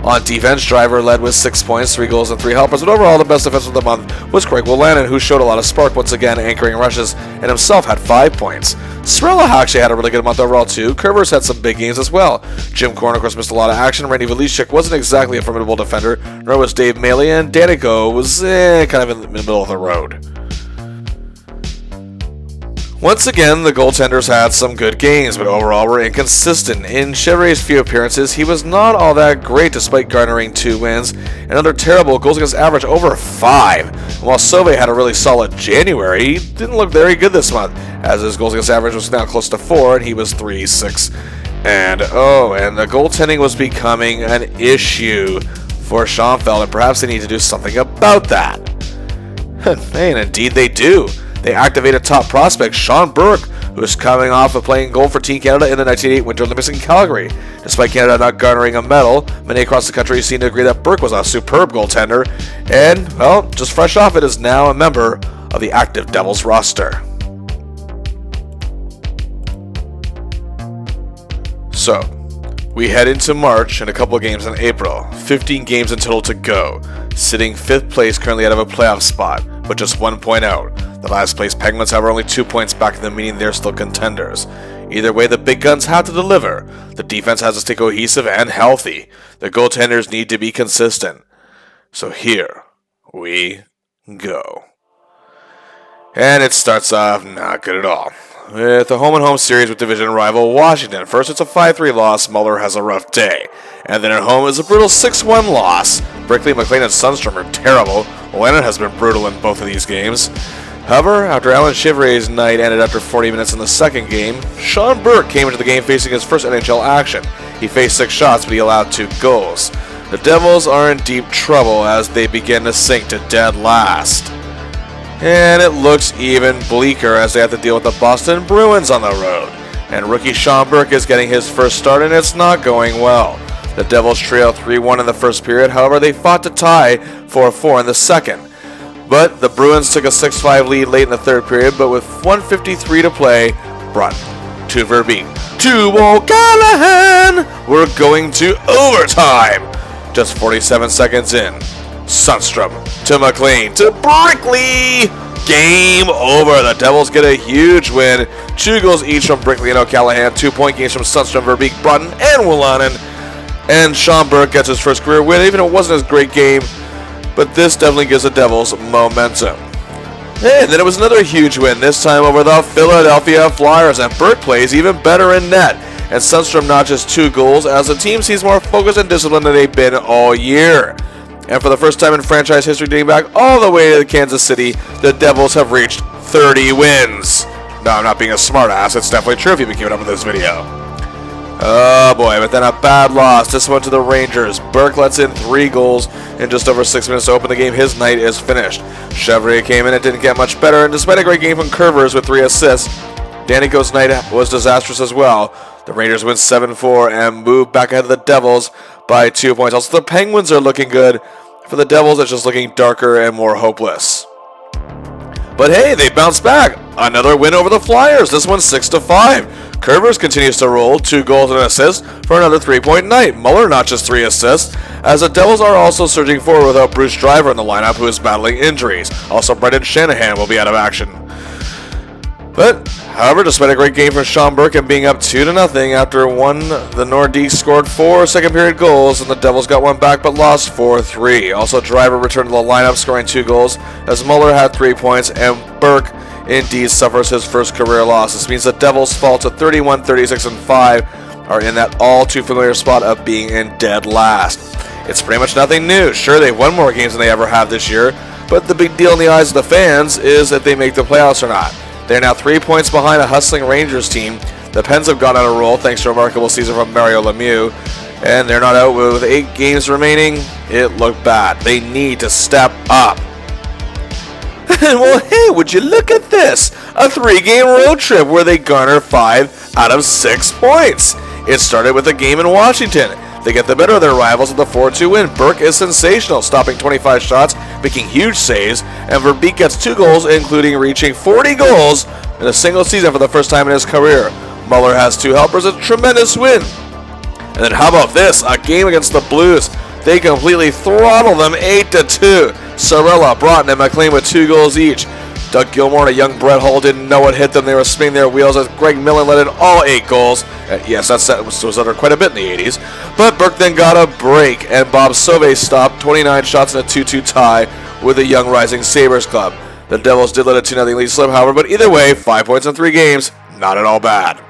On defense, Driver led with 6 points, 3 goals, and 3 helpers, but overall the best defenseman of the month was Craig Wolanin, who showed a lot of spark once again, anchoring rushes, and himself had 5 points. Sorella actually had a really good month overall too. Kerber's had some big games as well. Jim Corn, of course, missed a lot of action. Randy Velicic wasn't exactly a formidable defender, nor was Dave Maley, and Danico was kind of in the middle of the road. Once again, the goaltenders had some good games, but overall were inconsistent. In Chevrolet's few appearances, he was not all that great despite garnering 2 wins, and under terrible goals against average over 5. And while Sauve had a really solid January, he didn't look very good this month, as his goals against average was now close to 4, and he was 3-6. And the goaltending was becoming an issue for Schoenfeld, and perhaps they need to do something about that. And indeed they do. They activated top prospect Sean Burke, who is coming off of playing goal for Team Canada in the 1988 Winter Olympics in Calgary. Despite Canada not garnering a medal, many across the country seem to agree that Burke was a superb goaltender, and, well, just fresh off it, is now a member of the active Devils roster. So, we head into March and a couple of games in April. 15 games in total to go, sitting 5th place currently out of a playoff spot, but just 1 point out. The last place Penguins have only 2 points back of them, meaning they're still contenders. Either way, the big guns have to deliver. The defense has to stay cohesive and healthy. The goaltenders need to be consistent. So here we go. And it starts off not good at all. With a home-and-home series with division rival Washington. First, it's a 5-3 loss. Muller has a rough day. And then at home is a brutal 6-1 loss. Brickley, McLean, and Sundstrom are terrible. Lennon has been brutal in both of these games. However, after Alan Chivre's night ended after 40 minutes in the second game, Sean Burke came into the game facing his first NHL action. He faced 6 shots, but he allowed 2 goals. The Devils are in deep trouble as they begin to sink to dead last. And it looks even bleaker as they have to deal with the Boston Bruins on the road. And rookie Sean Burke is getting his first start, and it's not going well. The Devils trail 3-1 in the first period, however they fought to tie 4-4 in the second. But the Bruins took a 6-5 lead late in the third period, but with 1:53 to play, Broughton to Verbeek to O'Callaghan. We're going to overtime. Just 47 seconds in. Sundstrom to McLean to Brickley. Game over. The Devils get a huge win. 2 goals each from Brickley and O'Callaghan. 2-point games from Sundstrom, Verbeek, Broughton, and Wolanin. And Sean Burke gets his first career win, even if it wasn't his great game. But this definitely gives the Devils momentum. And then it was another huge win, this time over the Philadelphia Flyers. And Burke plays even better in net. And Sundstrom notches 2 goals as the team seems more focused and disciplined than they've been all year. And for the first time in franchise history dating back all the way to Kansas City, the Devils have reached 30 wins. No, I'm not being a smartass. It's definitely true if you've been keeping up with this video. Oh boy, but then a bad loss. This one to the Rangers. Burke lets in 3 goals in just over 6 minutes to open the game. His night is finished. Chevrier came in and didn't get much better, and despite a great game from Curvers with 3 assists, Danico's night was disastrous as well. The Rangers win 7-4 and move back ahead of the Devils by 2 points. Also, the Penguins are looking good. For the Devils, it's just looking darker and more hopeless. But hey, they bounced back. Another win over the Flyers. This one's 6-5. Curvers continues to roll, 2 goals and an assist for another 3-point night. Muller notches 3 assists, as the Devils are also surging forward without Bruce Driver in the lineup, who is battling injuries. Also, Brendan Shanahan will be out of action. But, however, despite a great game for Sean Burke and being up 2-0 after the Nordiques scored 4 second-period goals, and the Devils got one back but lost 4-3. Also, Driver returned to the lineup, scoring 2 goals, as Muller had 3 points, and Burke indeed suffers his first career loss. This means the Devils fall to 31, 36, and 5, are in that all-too-familiar spot of being in dead last. It's pretty much nothing new. Sure, they've won more games than they ever have this year, but the big deal in the eyes of the fans is if they make the playoffs or not. They're now 3 points behind a hustling Rangers team. The Pens have gone on a roll thanks to a remarkable season from Mario Lemieux, and they're not out with 8 games remaining. It looked bad. They need to step up. Well, hey, would you look at this? A 3-game road trip where they garner 5 out of 6 points. It started with a game in Washington. They get the better of their rivals with a 4-2 win. Burke is sensational, stopping 25 shots, making huge saves, and Verbeek gets 2 goals, including reaching 40 goals in a single season for the first time in his career. Muller has 2 helpers, a tremendous win. And then how about this? A game against the Blues. They completely throttle them 8-2. Sorella, Broughton, and McLean with 2 goals each. Doug Gilmour and a young Brett Hull didn't know what hit them. They were spinning their wheels as Greg Millen let in all 8 goals. Yes, that was under quite a bit in the 80s. But Burke then got a break, and Bob Sauvé stopped 29 shots in a 2-2 tie with the young Rising Sabres club. The Devils did let a 2-0 lead slip, however, but either way, 5 points in 3 games, not at all bad.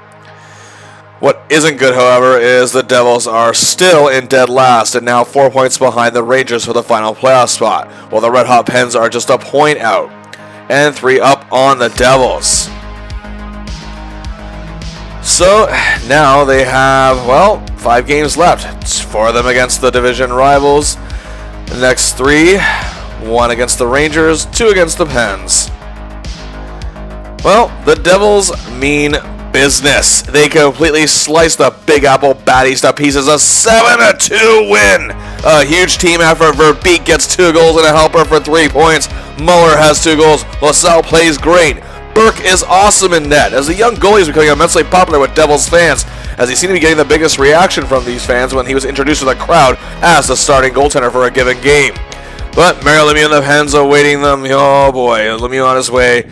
What isn't good, however, is the Devils are still in dead last and now 4 points behind the Rangers for the final playoff spot, while the Red Hot Pens are just a point out and 3 up on the Devils. So now they have, 5 games left. It's 4 of them against the division rivals. The next 3, 1 against the Rangers, 2 against the Pens. Well, the Devils mean business. They completely sliced the Big Apple baddies to pieces. A 7-2 win. A huge team effort. Verbeek gets 2 goals and a helper for 3 points. Muller has 2 goals. LaSalle plays great. Burke is awesome in net, as the young goalie is becoming immensely popular with Devils fans, as he seemed to be getting the biggest reaction from these fans when he was introduced to the crowd as the starting goaltender for a given game. But Mario Lemieux and the Pens awaiting them. Oh boy, Lemieux on his way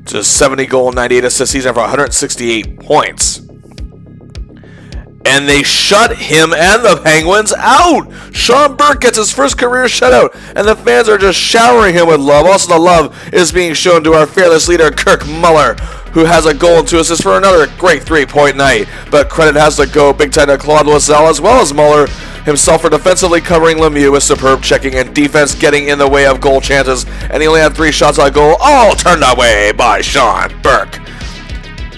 to 70 goal, 98 assist season for 168 points. And they shut him and the Penguins out. Sean Burke gets his first career shutout, and the fans are just showering him with love. Also, the love is being shown to our fearless leader, Kirk Muller, who has a goal and 2 assists for another great 3-point night. But credit has to go big time to Claude Loiselle as well as Muller himself for defensively covering Lemieux with superb checking and defense getting in the way of goal chances. And he only had 3 shots on goal, all turned away by Sean Burke.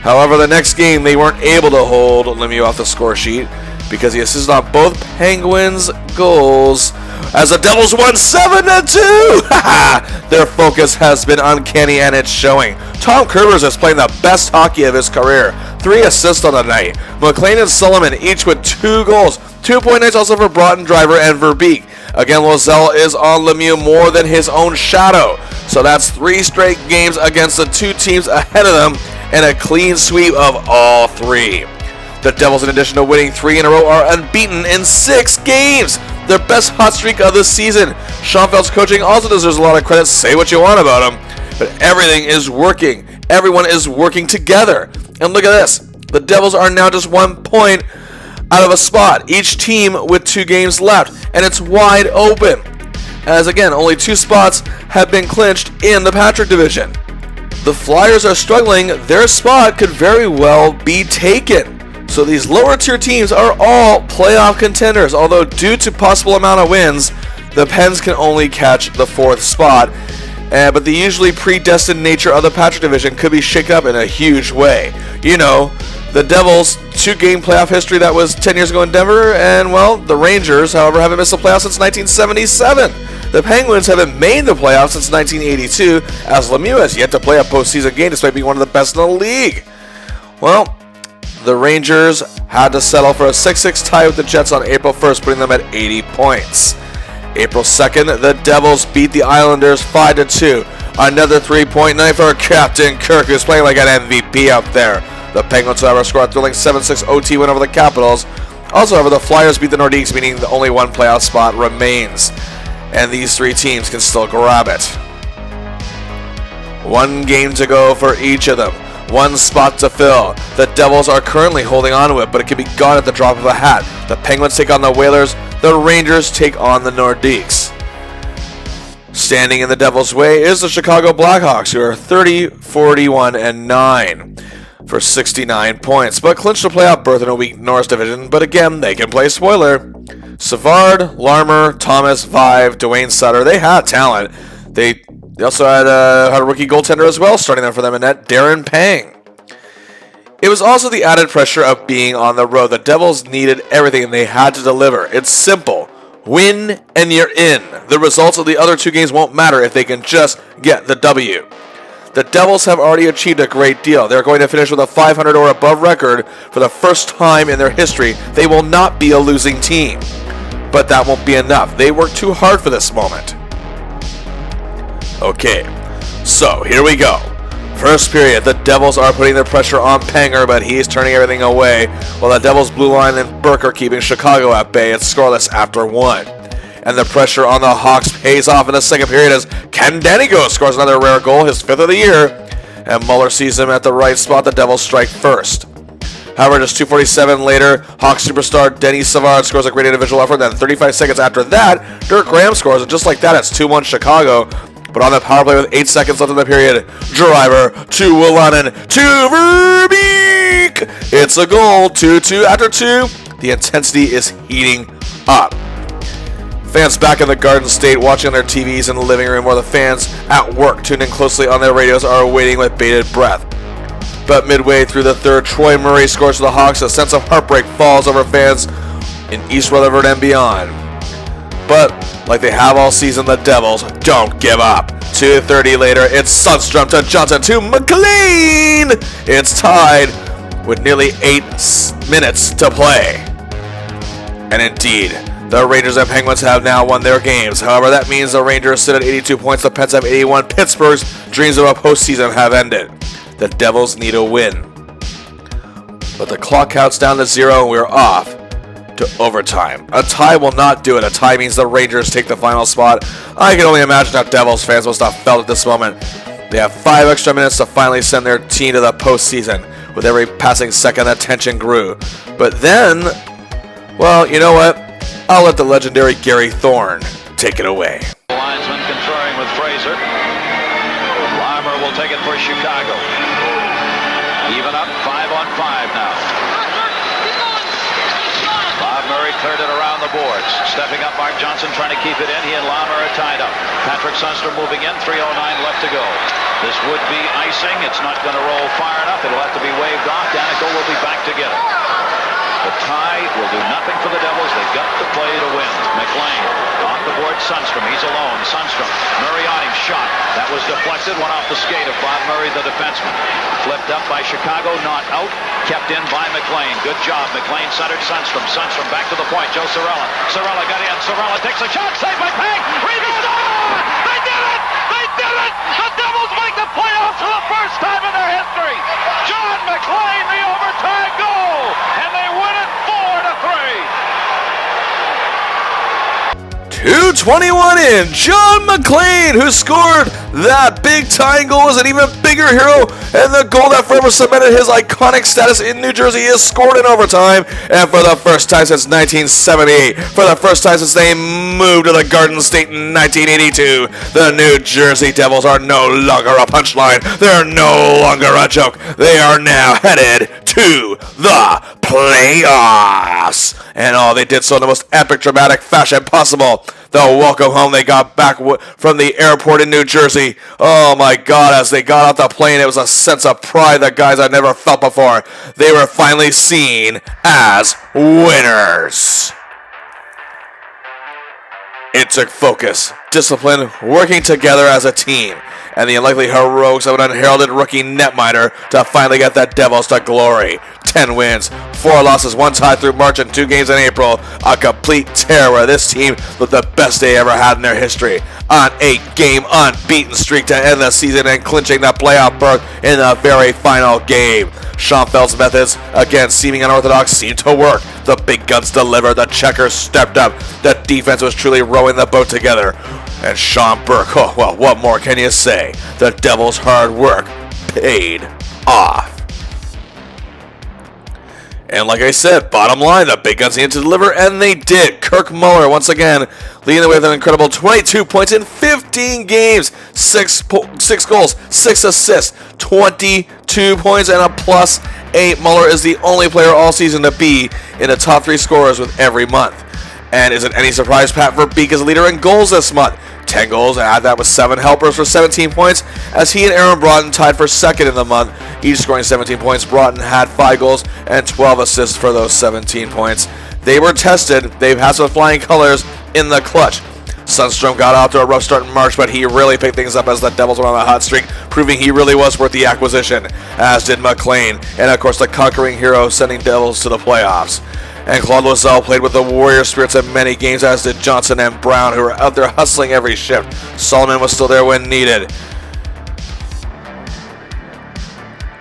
However, the next game, they weren't able to hold Lemieux off the score sheet because he assisted on both Penguins' goals as the Devils won 7-2. Their focus has been uncanny and it's showing. Tom Curvers is playing the best hockey of his career. 3 assists on the night. McLean and Sullivan each with 2 goals. 2-point nights also for Broughton, Driver, and Verbeek. Again, Loiselle is on Lemieux more than his own shadow. So that's 3 straight games against the 2 teams ahead of them, and a clean sweep of all 3. The Devils, in addition to winning 3 in a row, are unbeaten in 6 games. Their best hot streak of the season. Schoenfeld's coaching also deserves a lot of credit. Say what you want about him, but everything is working. Everyone is working together. And look at this. The Devils are now just 1 point out of a spot, each team with 2 games left, and it's wide open. As again, only 2 spots have been clinched in the Patrick division. The Flyers are struggling, their spot could very well be taken. So these lower tier teams are all playoff contenders, although due to possible amount of wins, the Pens can only catch the 4th spot. But the usually predestined nature of the Patrick division could be shaken up in a huge way. You know, the Devils' 2-game playoff history that was 10 years ago in Denver, and well, the Rangers, however, haven't missed the playoffs since 1977. The Penguins haven't made the playoffs since 1982, as Lemieux has yet to play a postseason game despite being one of the best in the league. Well, the Rangers had to settle for a 6-6 tie with the Jets on April 1st, putting them at 80 points. April 2nd, the Devils beat the Islanders 5-2. Another 3-point night for Captain Kirk, who's playing like an MVP out there. The Penguins, however, scored a thrilling 7-6 OT win over the Capitals. Also, however, the Flyers beat the Nordiques, meaning the only one playoff spot remains. And these 3 teams can still grab it. 1 game to go for each of them. 1 spot to fill. The Devils are currently holding on to it, but it can be gone at the drop of a hat. The Penguins take on the Whalers. The Rangers take on the Nordiques. Standing in the Devils' way is the Chicago Blackhawks, who are 30-41-9 for 69 points, but clinched a playoff berth in a weak Norris division. But again, they can play spoiler. Savard, Larmer, Thomas, Vive, Dwayne Sutter, they had talent. They also had a rookie goaltender as well, starting there for them in net, Darren Pang. It was also the added pressure of being on the road. The Devils needed everything, and they had to deliver. It's simple. Win, and you're in. The results of the other 2 games won't matter if they can just get the W. The Devils have already achieved a great deal. They're going to finish with a 500 or above record for the first time in their history. They will not be a losing team. But that won't be enough. They worked too hard for this moment. Okay, so here we go. First period, the Devils are putting their pressure on Panger, but he's turning everything away, while the Devils' blue line and Burke are keeping Chicago at bay. It's scoreless after 1. And the pressure on the Hawks pays off in the second period as Ken Danigo scores another rare goal, his 5th of the year, and Muller sees him at the right spot. The Devils strike first. However, just 2:47 later, Hawks superstar Denny Savard scores a great individual effort, and then 35 seconds after that, Dirk Graham scores, and just like that, it's 2-1 Chicago. But on the power play with 8 seconds left in the period, Driver to Wolanin to Verbeek. It's a goal, 2-2 after 2. The intensity is heating up. Fans back in the Garden State watching on their TVs in the living room, while the fans at work tuned in closely on their radios are waiting with bated breath. But midway through the third, Troy Murray scores for the Hawks. A sense of heartbreak falls over fans in East Rutherford and beyond. But, like they have all season, the Devils don't give up. 2:30 later, it's Sundstrom to Johnson to McLean. It's tied with nearly 8 minutes to play. And indeed, the Rangers and Penguins have now won their games. However, that means the Rangers sit at 82 points, the Pens have 81. Pittsburgh's dreams of a postseason have ended. The Devils need a win. But the clock counts down to 0 and we're off to overtime. A tie will not do it. A tie means the Rangers take the final spot. I can only imagine how Devils fans must have felt at this moment. They have 5 extra minutes to finally send their team to the postseason. With every passing second, the tension grew. But then, well, you know what? I'll let the legendary Gary Thorne take it away. Linesman conferring with Fraser. Larmer will take it for Chicago. Even up 5-on-5 now. Murray cleared it around the boards. Stepping up, Mark Johnson trying to keep it in. He and Larmer are tied up. Patrick Sundstrom moving in. 3:09 left to go. This would be icing. It's not going to roll far enough. It'll have to be waved off. Danico will be back to get it. The tie will do nothing for the Devils. They've got to play to win. McLean off the board. Sundstrom. He's alone. Sundstrom. Murray on him. Shot. That was deflected. Went off the skate of Bob Murray, the defenseman. Flipped up by Chicago. Not out. Kept in by McLean. Good job. McLean centered Sundstrom. Sundstrom back to the point. Joe Cirella. Cirella got in. Cirella takes a shot. Saved by Pang. Rebound. Oh! They did it! They did it! The Devils make the playoffs for the first time in their history. John McLean, the overtime goal. And they win it 4-3. 2:21 in. John McLean, who scored that big tying goal, is an even bigger hero And the goal that forever cemented his iconic status in New Jersey is scored in overtime. And for the first time since 1978, for the first time since they moved to the Garden State in 1982, the New Jersey Devils are no longer a punchline. They're no longer a joke. They are now headed to the playoffs. And they did so in the most epic, dramatic fashion possible. The welcome home they got back from the airport in New Jersey. Oh my God, as they got off the plane, it was a sense of pride that guys I'd never felt before. They were finally seen as winners. It took focus, discipline, working together as a team, and the unlikely heroics of an unheralded rookie netminder to finally get the Devils to glory. 10 wins, 4 losses, 1 tie through March and 2 games in April. A complete tear where this team looked the best they ever had in their history. On 8-game unbeaten streak to end the season and clinching the playoff berth in the very final game. Schoenfeld's methods, again seeming unorthodox, seemed to work. The big guns delivered, the checkers stepped up, the defense was truly rowing the boat together. And Sean Burke, oh well, what more can you say? The Devils' hard work paid off. And like I said, bottom line, the big guns needed to deliver, and they did. Kirk Muller, once again, leading the way with an incredible 22 points in 15 games. 6 goals, 6 assists, 22 points, and a +8. Muller is the only player all season to be in the top 3 scorers with every month. And is it any surprise Pat Verbeek is leader in goals this month? 10 goals, and add that with 7 helpers for 17 points, as he and Aaron Broughton tied for second in the month, each scoring 17 points. Broughton had 5 goals and 12 assists for those 17 points. They were tested. They've had some flying colors in the clutch. Sundstrom got off to a rough start in March, but he really picked things up as the Devils went on a hot streak, proving he really was worth the acquisition, as did McLean, and of course the conquering hero sending Devils to the playoffs. And Claude Loiselle played with the Warrior spirits in many games, as did Johnson and Brown, who were out there hustling every shift. Solomon was still there when needed.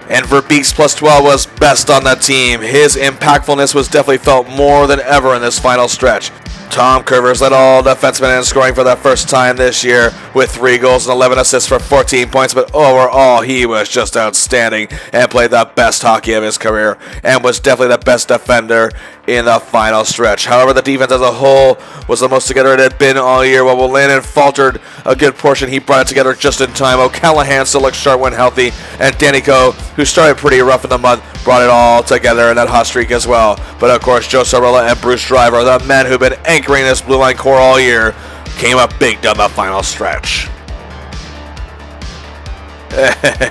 And Verbeek's +12 was best on the team. His impactfulness was definitely felt more than ever in this final stretch. Tom Curvers led all defensemen in scoring for the first time this year with 3 goals and 11 assists for 14 points, but overall he was just outstanding and played the best hockey of his career and was definitely the best defender in the final stretch. However, the defense as a whole was the most together it had been all year. While Landon faltered a good portion, he brought it together just in time. O'Callahan still looked sharp when healthy, and Danico, who started pretty rough in the month, brought it all together in that hot streak as well. But of course, Joe Sorella and Bruce Driver, the men who've been anchoring this blue line core all year, came up big down the final stretch.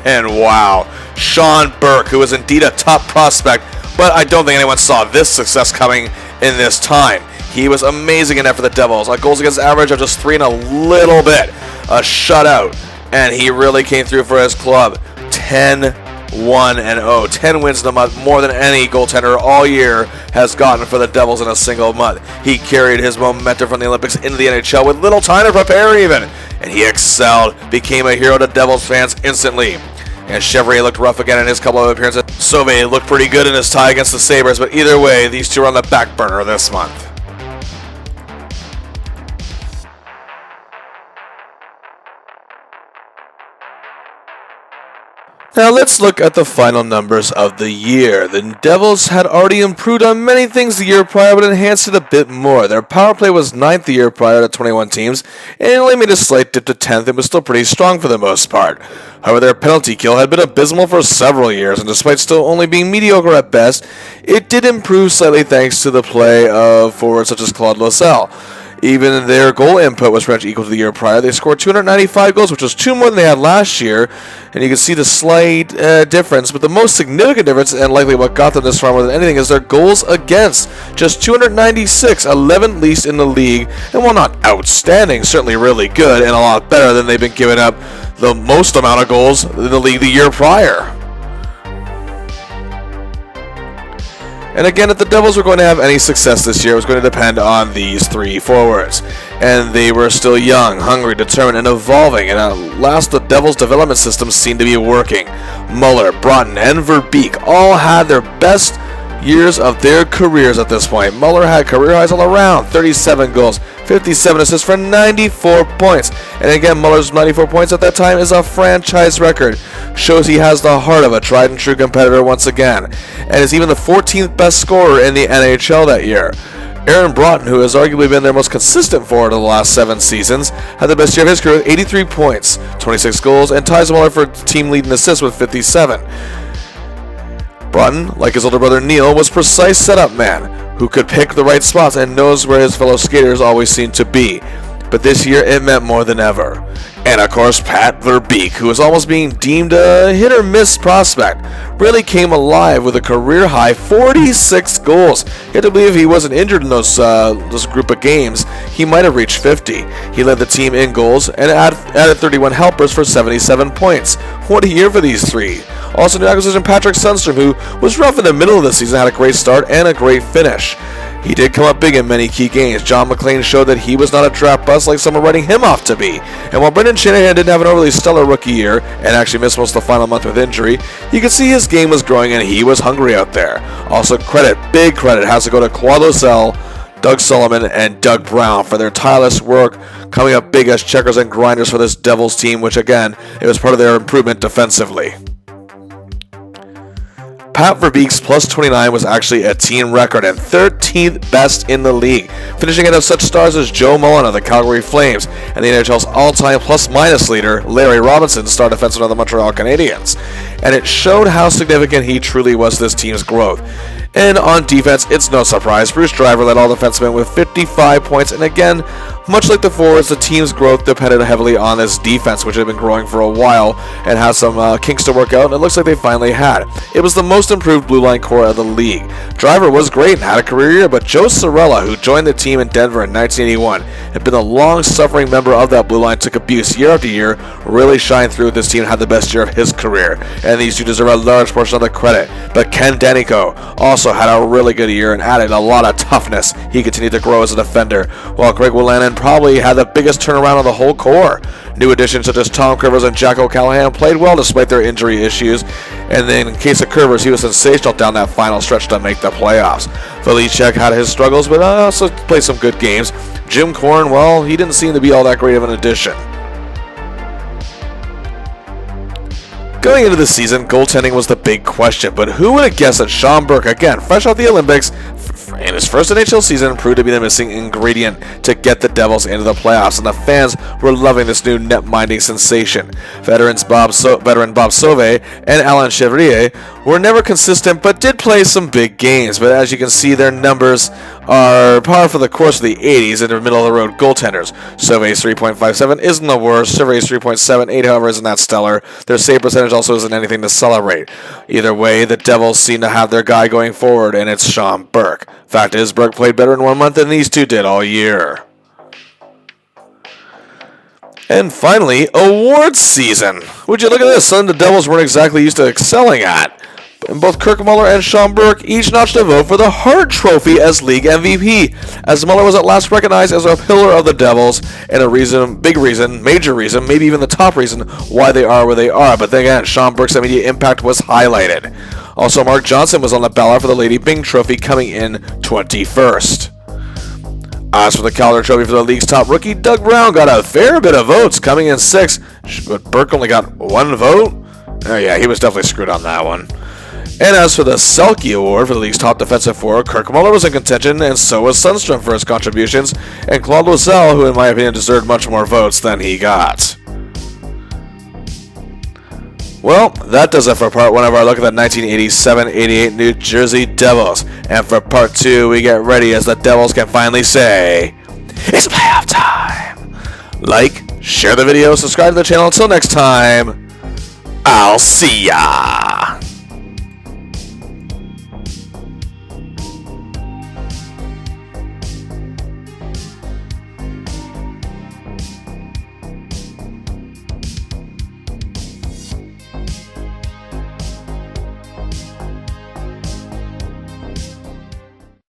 And wow, Sean Burke, who is indeed a top prospect, but I don't think anyone saw this success coming in this time. He was amazing in that for the Devils. A goals against average of just 3 and a little bit. A shutout. And he really came through for his club. 10-1-0. 10 wins in the month, more than any goaltender all year has gotten for the Devils in a single month. He carried his momentum from the Olympics into the NHL with little time to prepare even. And he excelled, became a hero to Devils fans instantly. And Chevrier looked rough again in his couple of appearances. Sauvé looked pretty good in his tie against the Sabres, but either way, these two are on the back burner this month. Now let's look at the final numbers of the year. The Devils had already improved on many things the year prior, but enhanced it a bit more. Their power play was 9th the year prior to 21 teams, and only made a slight dip to 10th and was still pretty strong for the most part. However, their penalty kill had been abysmal for several years, and despite still only being mediocre at best, it did improve slightly thanks to the play of forwards such as Claude Loiselle. Even their goal input was pretty much equal to the year prior. They scored 295 goals, which was 2 more than they had last year. And you can see the slight difference. But the most significant difference, and likely what got them this far more than anything, is their goals against. Just 296, 11th least in the league. And while not outstanding, certainly really good and a lot better than they've been giving up the most amount of goals in the league the year prior. And again, if the Devils were going to have any success this year, it was going to depend on these 3 forwards. And they were still young, hungry, determined, and evolving. And at last, the Devils' development system seemed to be working. Muller, Broughton, and Verbeek all had their best years of their careers at this point. Muller had career highs all around, 37 goals, 57 assists for 94 points. And again, Muller's 94 points at that time is a franchise record. Shows he has the heart of a tried and true competitor once again. And is even the 14th best scorer in the NHL that year. Aaron Broughton, who has arguably been their most consistent forward of the last 7 seasons, had the best year of his career with 83 points, 26 goals, and ties Muller for team lead in assists with 57. Broughton, like his older brother Neil, was precise setup man, who could pick the right spots and knows where his fellow skaters always seem to be. But this year it meant more than ever. And of course, Pat Verbeek, who was almost being deemed a hit-or-miss prospect, really came alive with a career-high 46 goals. You have to believe if he wasn't injured in those group of games, he might have reached 50. He led the team in goals and added 31 helpers for 77 points. What a year for these three. Also, new acquisition Patrick Sundstrom, who was rough in the middle of the season, had a great start and a great finish. He did come up big in many key games. John McClain showed that he was not a draft bust like some were writing him off to be. And while Brendan Shanahan didn't have an overly stellar rookie year and actually missed most of the final month with injury, you could see his game was growing and he was hungry out there. Also, big credit has to go to Claude Lozelle, Doug Sullivan, and Doug Brown for their tireless work coming up big as checkers and grinders for this Devils team, which again, it was part of their improvement defensively. Pat Verbeek's plus 29 was actually a team record and 13th best in the league, finishing ahead of such stars as Joe Mullen of the Calgary Flames and the NHL's all-time plus-minus leader, Larry Robinson, star defenseman of the Montreal Canadiens. And it showed how significant he truly was to this team's growth. And on defense, it's no surprise, Bruce Driver led all defensemen with 55 points, and again, much like the forwards, the team's growth depended heavily on this defense, which had been growing for a while and has some kinks to work out, and it looks like they finally had. It was the most improved blue line core of the league. Driver was great and had a career year, but Joe Cirella, who joined the team in Denver in 1981, had been a long-suffering member of that blue line, took abuse year after year, really shined through this team, had the best year of his career, and these two deserve a large portion of the credit. But Ken Danico also had a really good year and added a lot of toughness. He continued to grow as a defender, while Greg Wolanin probably had the biggest turnaround of the whole core. New additions such as Tom Curvers and Jack O'Callahan played well despite their injury issues, and then in case of Curvers, he was sensational down that final stretch to make the playoffs. Valichek had his struggles, but also played some good games. Jim Korn, well, he didn't seem to be all that great of an addition. Going into the season, goaltending was the big question, but who would have guessed that Sean Burke, again, fresh out the Olympics, in his first NHL season, proved to be the missing ingredient to get the Devils into the playoffs, and the fans were loving this new net-minding sensation. Veteran Bob Sauvé and Alain Chevrier were never consistent, but did play some big games. But as you can see, their numbers are par for the course of the 80s and are middle-of-the-road goaltenders. Sauvé's 3.57 isn't the worst. Chevrier's 3.78, however, isn't that stellar. Their save percentage also isn't anything to celebrate. Either way, the Devils seem to have their guy going forward, and it's Sean Burke. Fact is, Burke played better in 1 month than these two did all year. And finally, awards season. Would you look at this? Something the Devils weren't exactly used to excelling at. And both Kirk Muller and Sean Burke each notched a vote for the Hart Trophy as league MVP, as Muller was at last recognized as a pillar of the Devils, and major reason, maybe even the top reason why they are where they are. But then again, Sean Burke's immediate impact was highlighted. Also, Mark Johnson was on the ballot for the Lady Byng Trophy, coming in 21st. As for the Calder Trophy for the league's top rookie, Doug Brown got a fair bit of votes, coming in 6th, but Burke only got 1 vote? Oh yeah, he was definitely screwed on that one. And as for the Selke Award for the league's top defensive forward, Kirk Muller was in contention, and so was Sundstrom for his contributions, and Claude Lozelle, who in my opinion deserved much more votes than he got. Well, that does it for part 1 of our look at the 1987-88 New Jersey Devils. And for part 2, we get ready as the Devils can finally say, it's playoff time! Like, share the video, subscribe to the channel. Until next time, I'll see ya!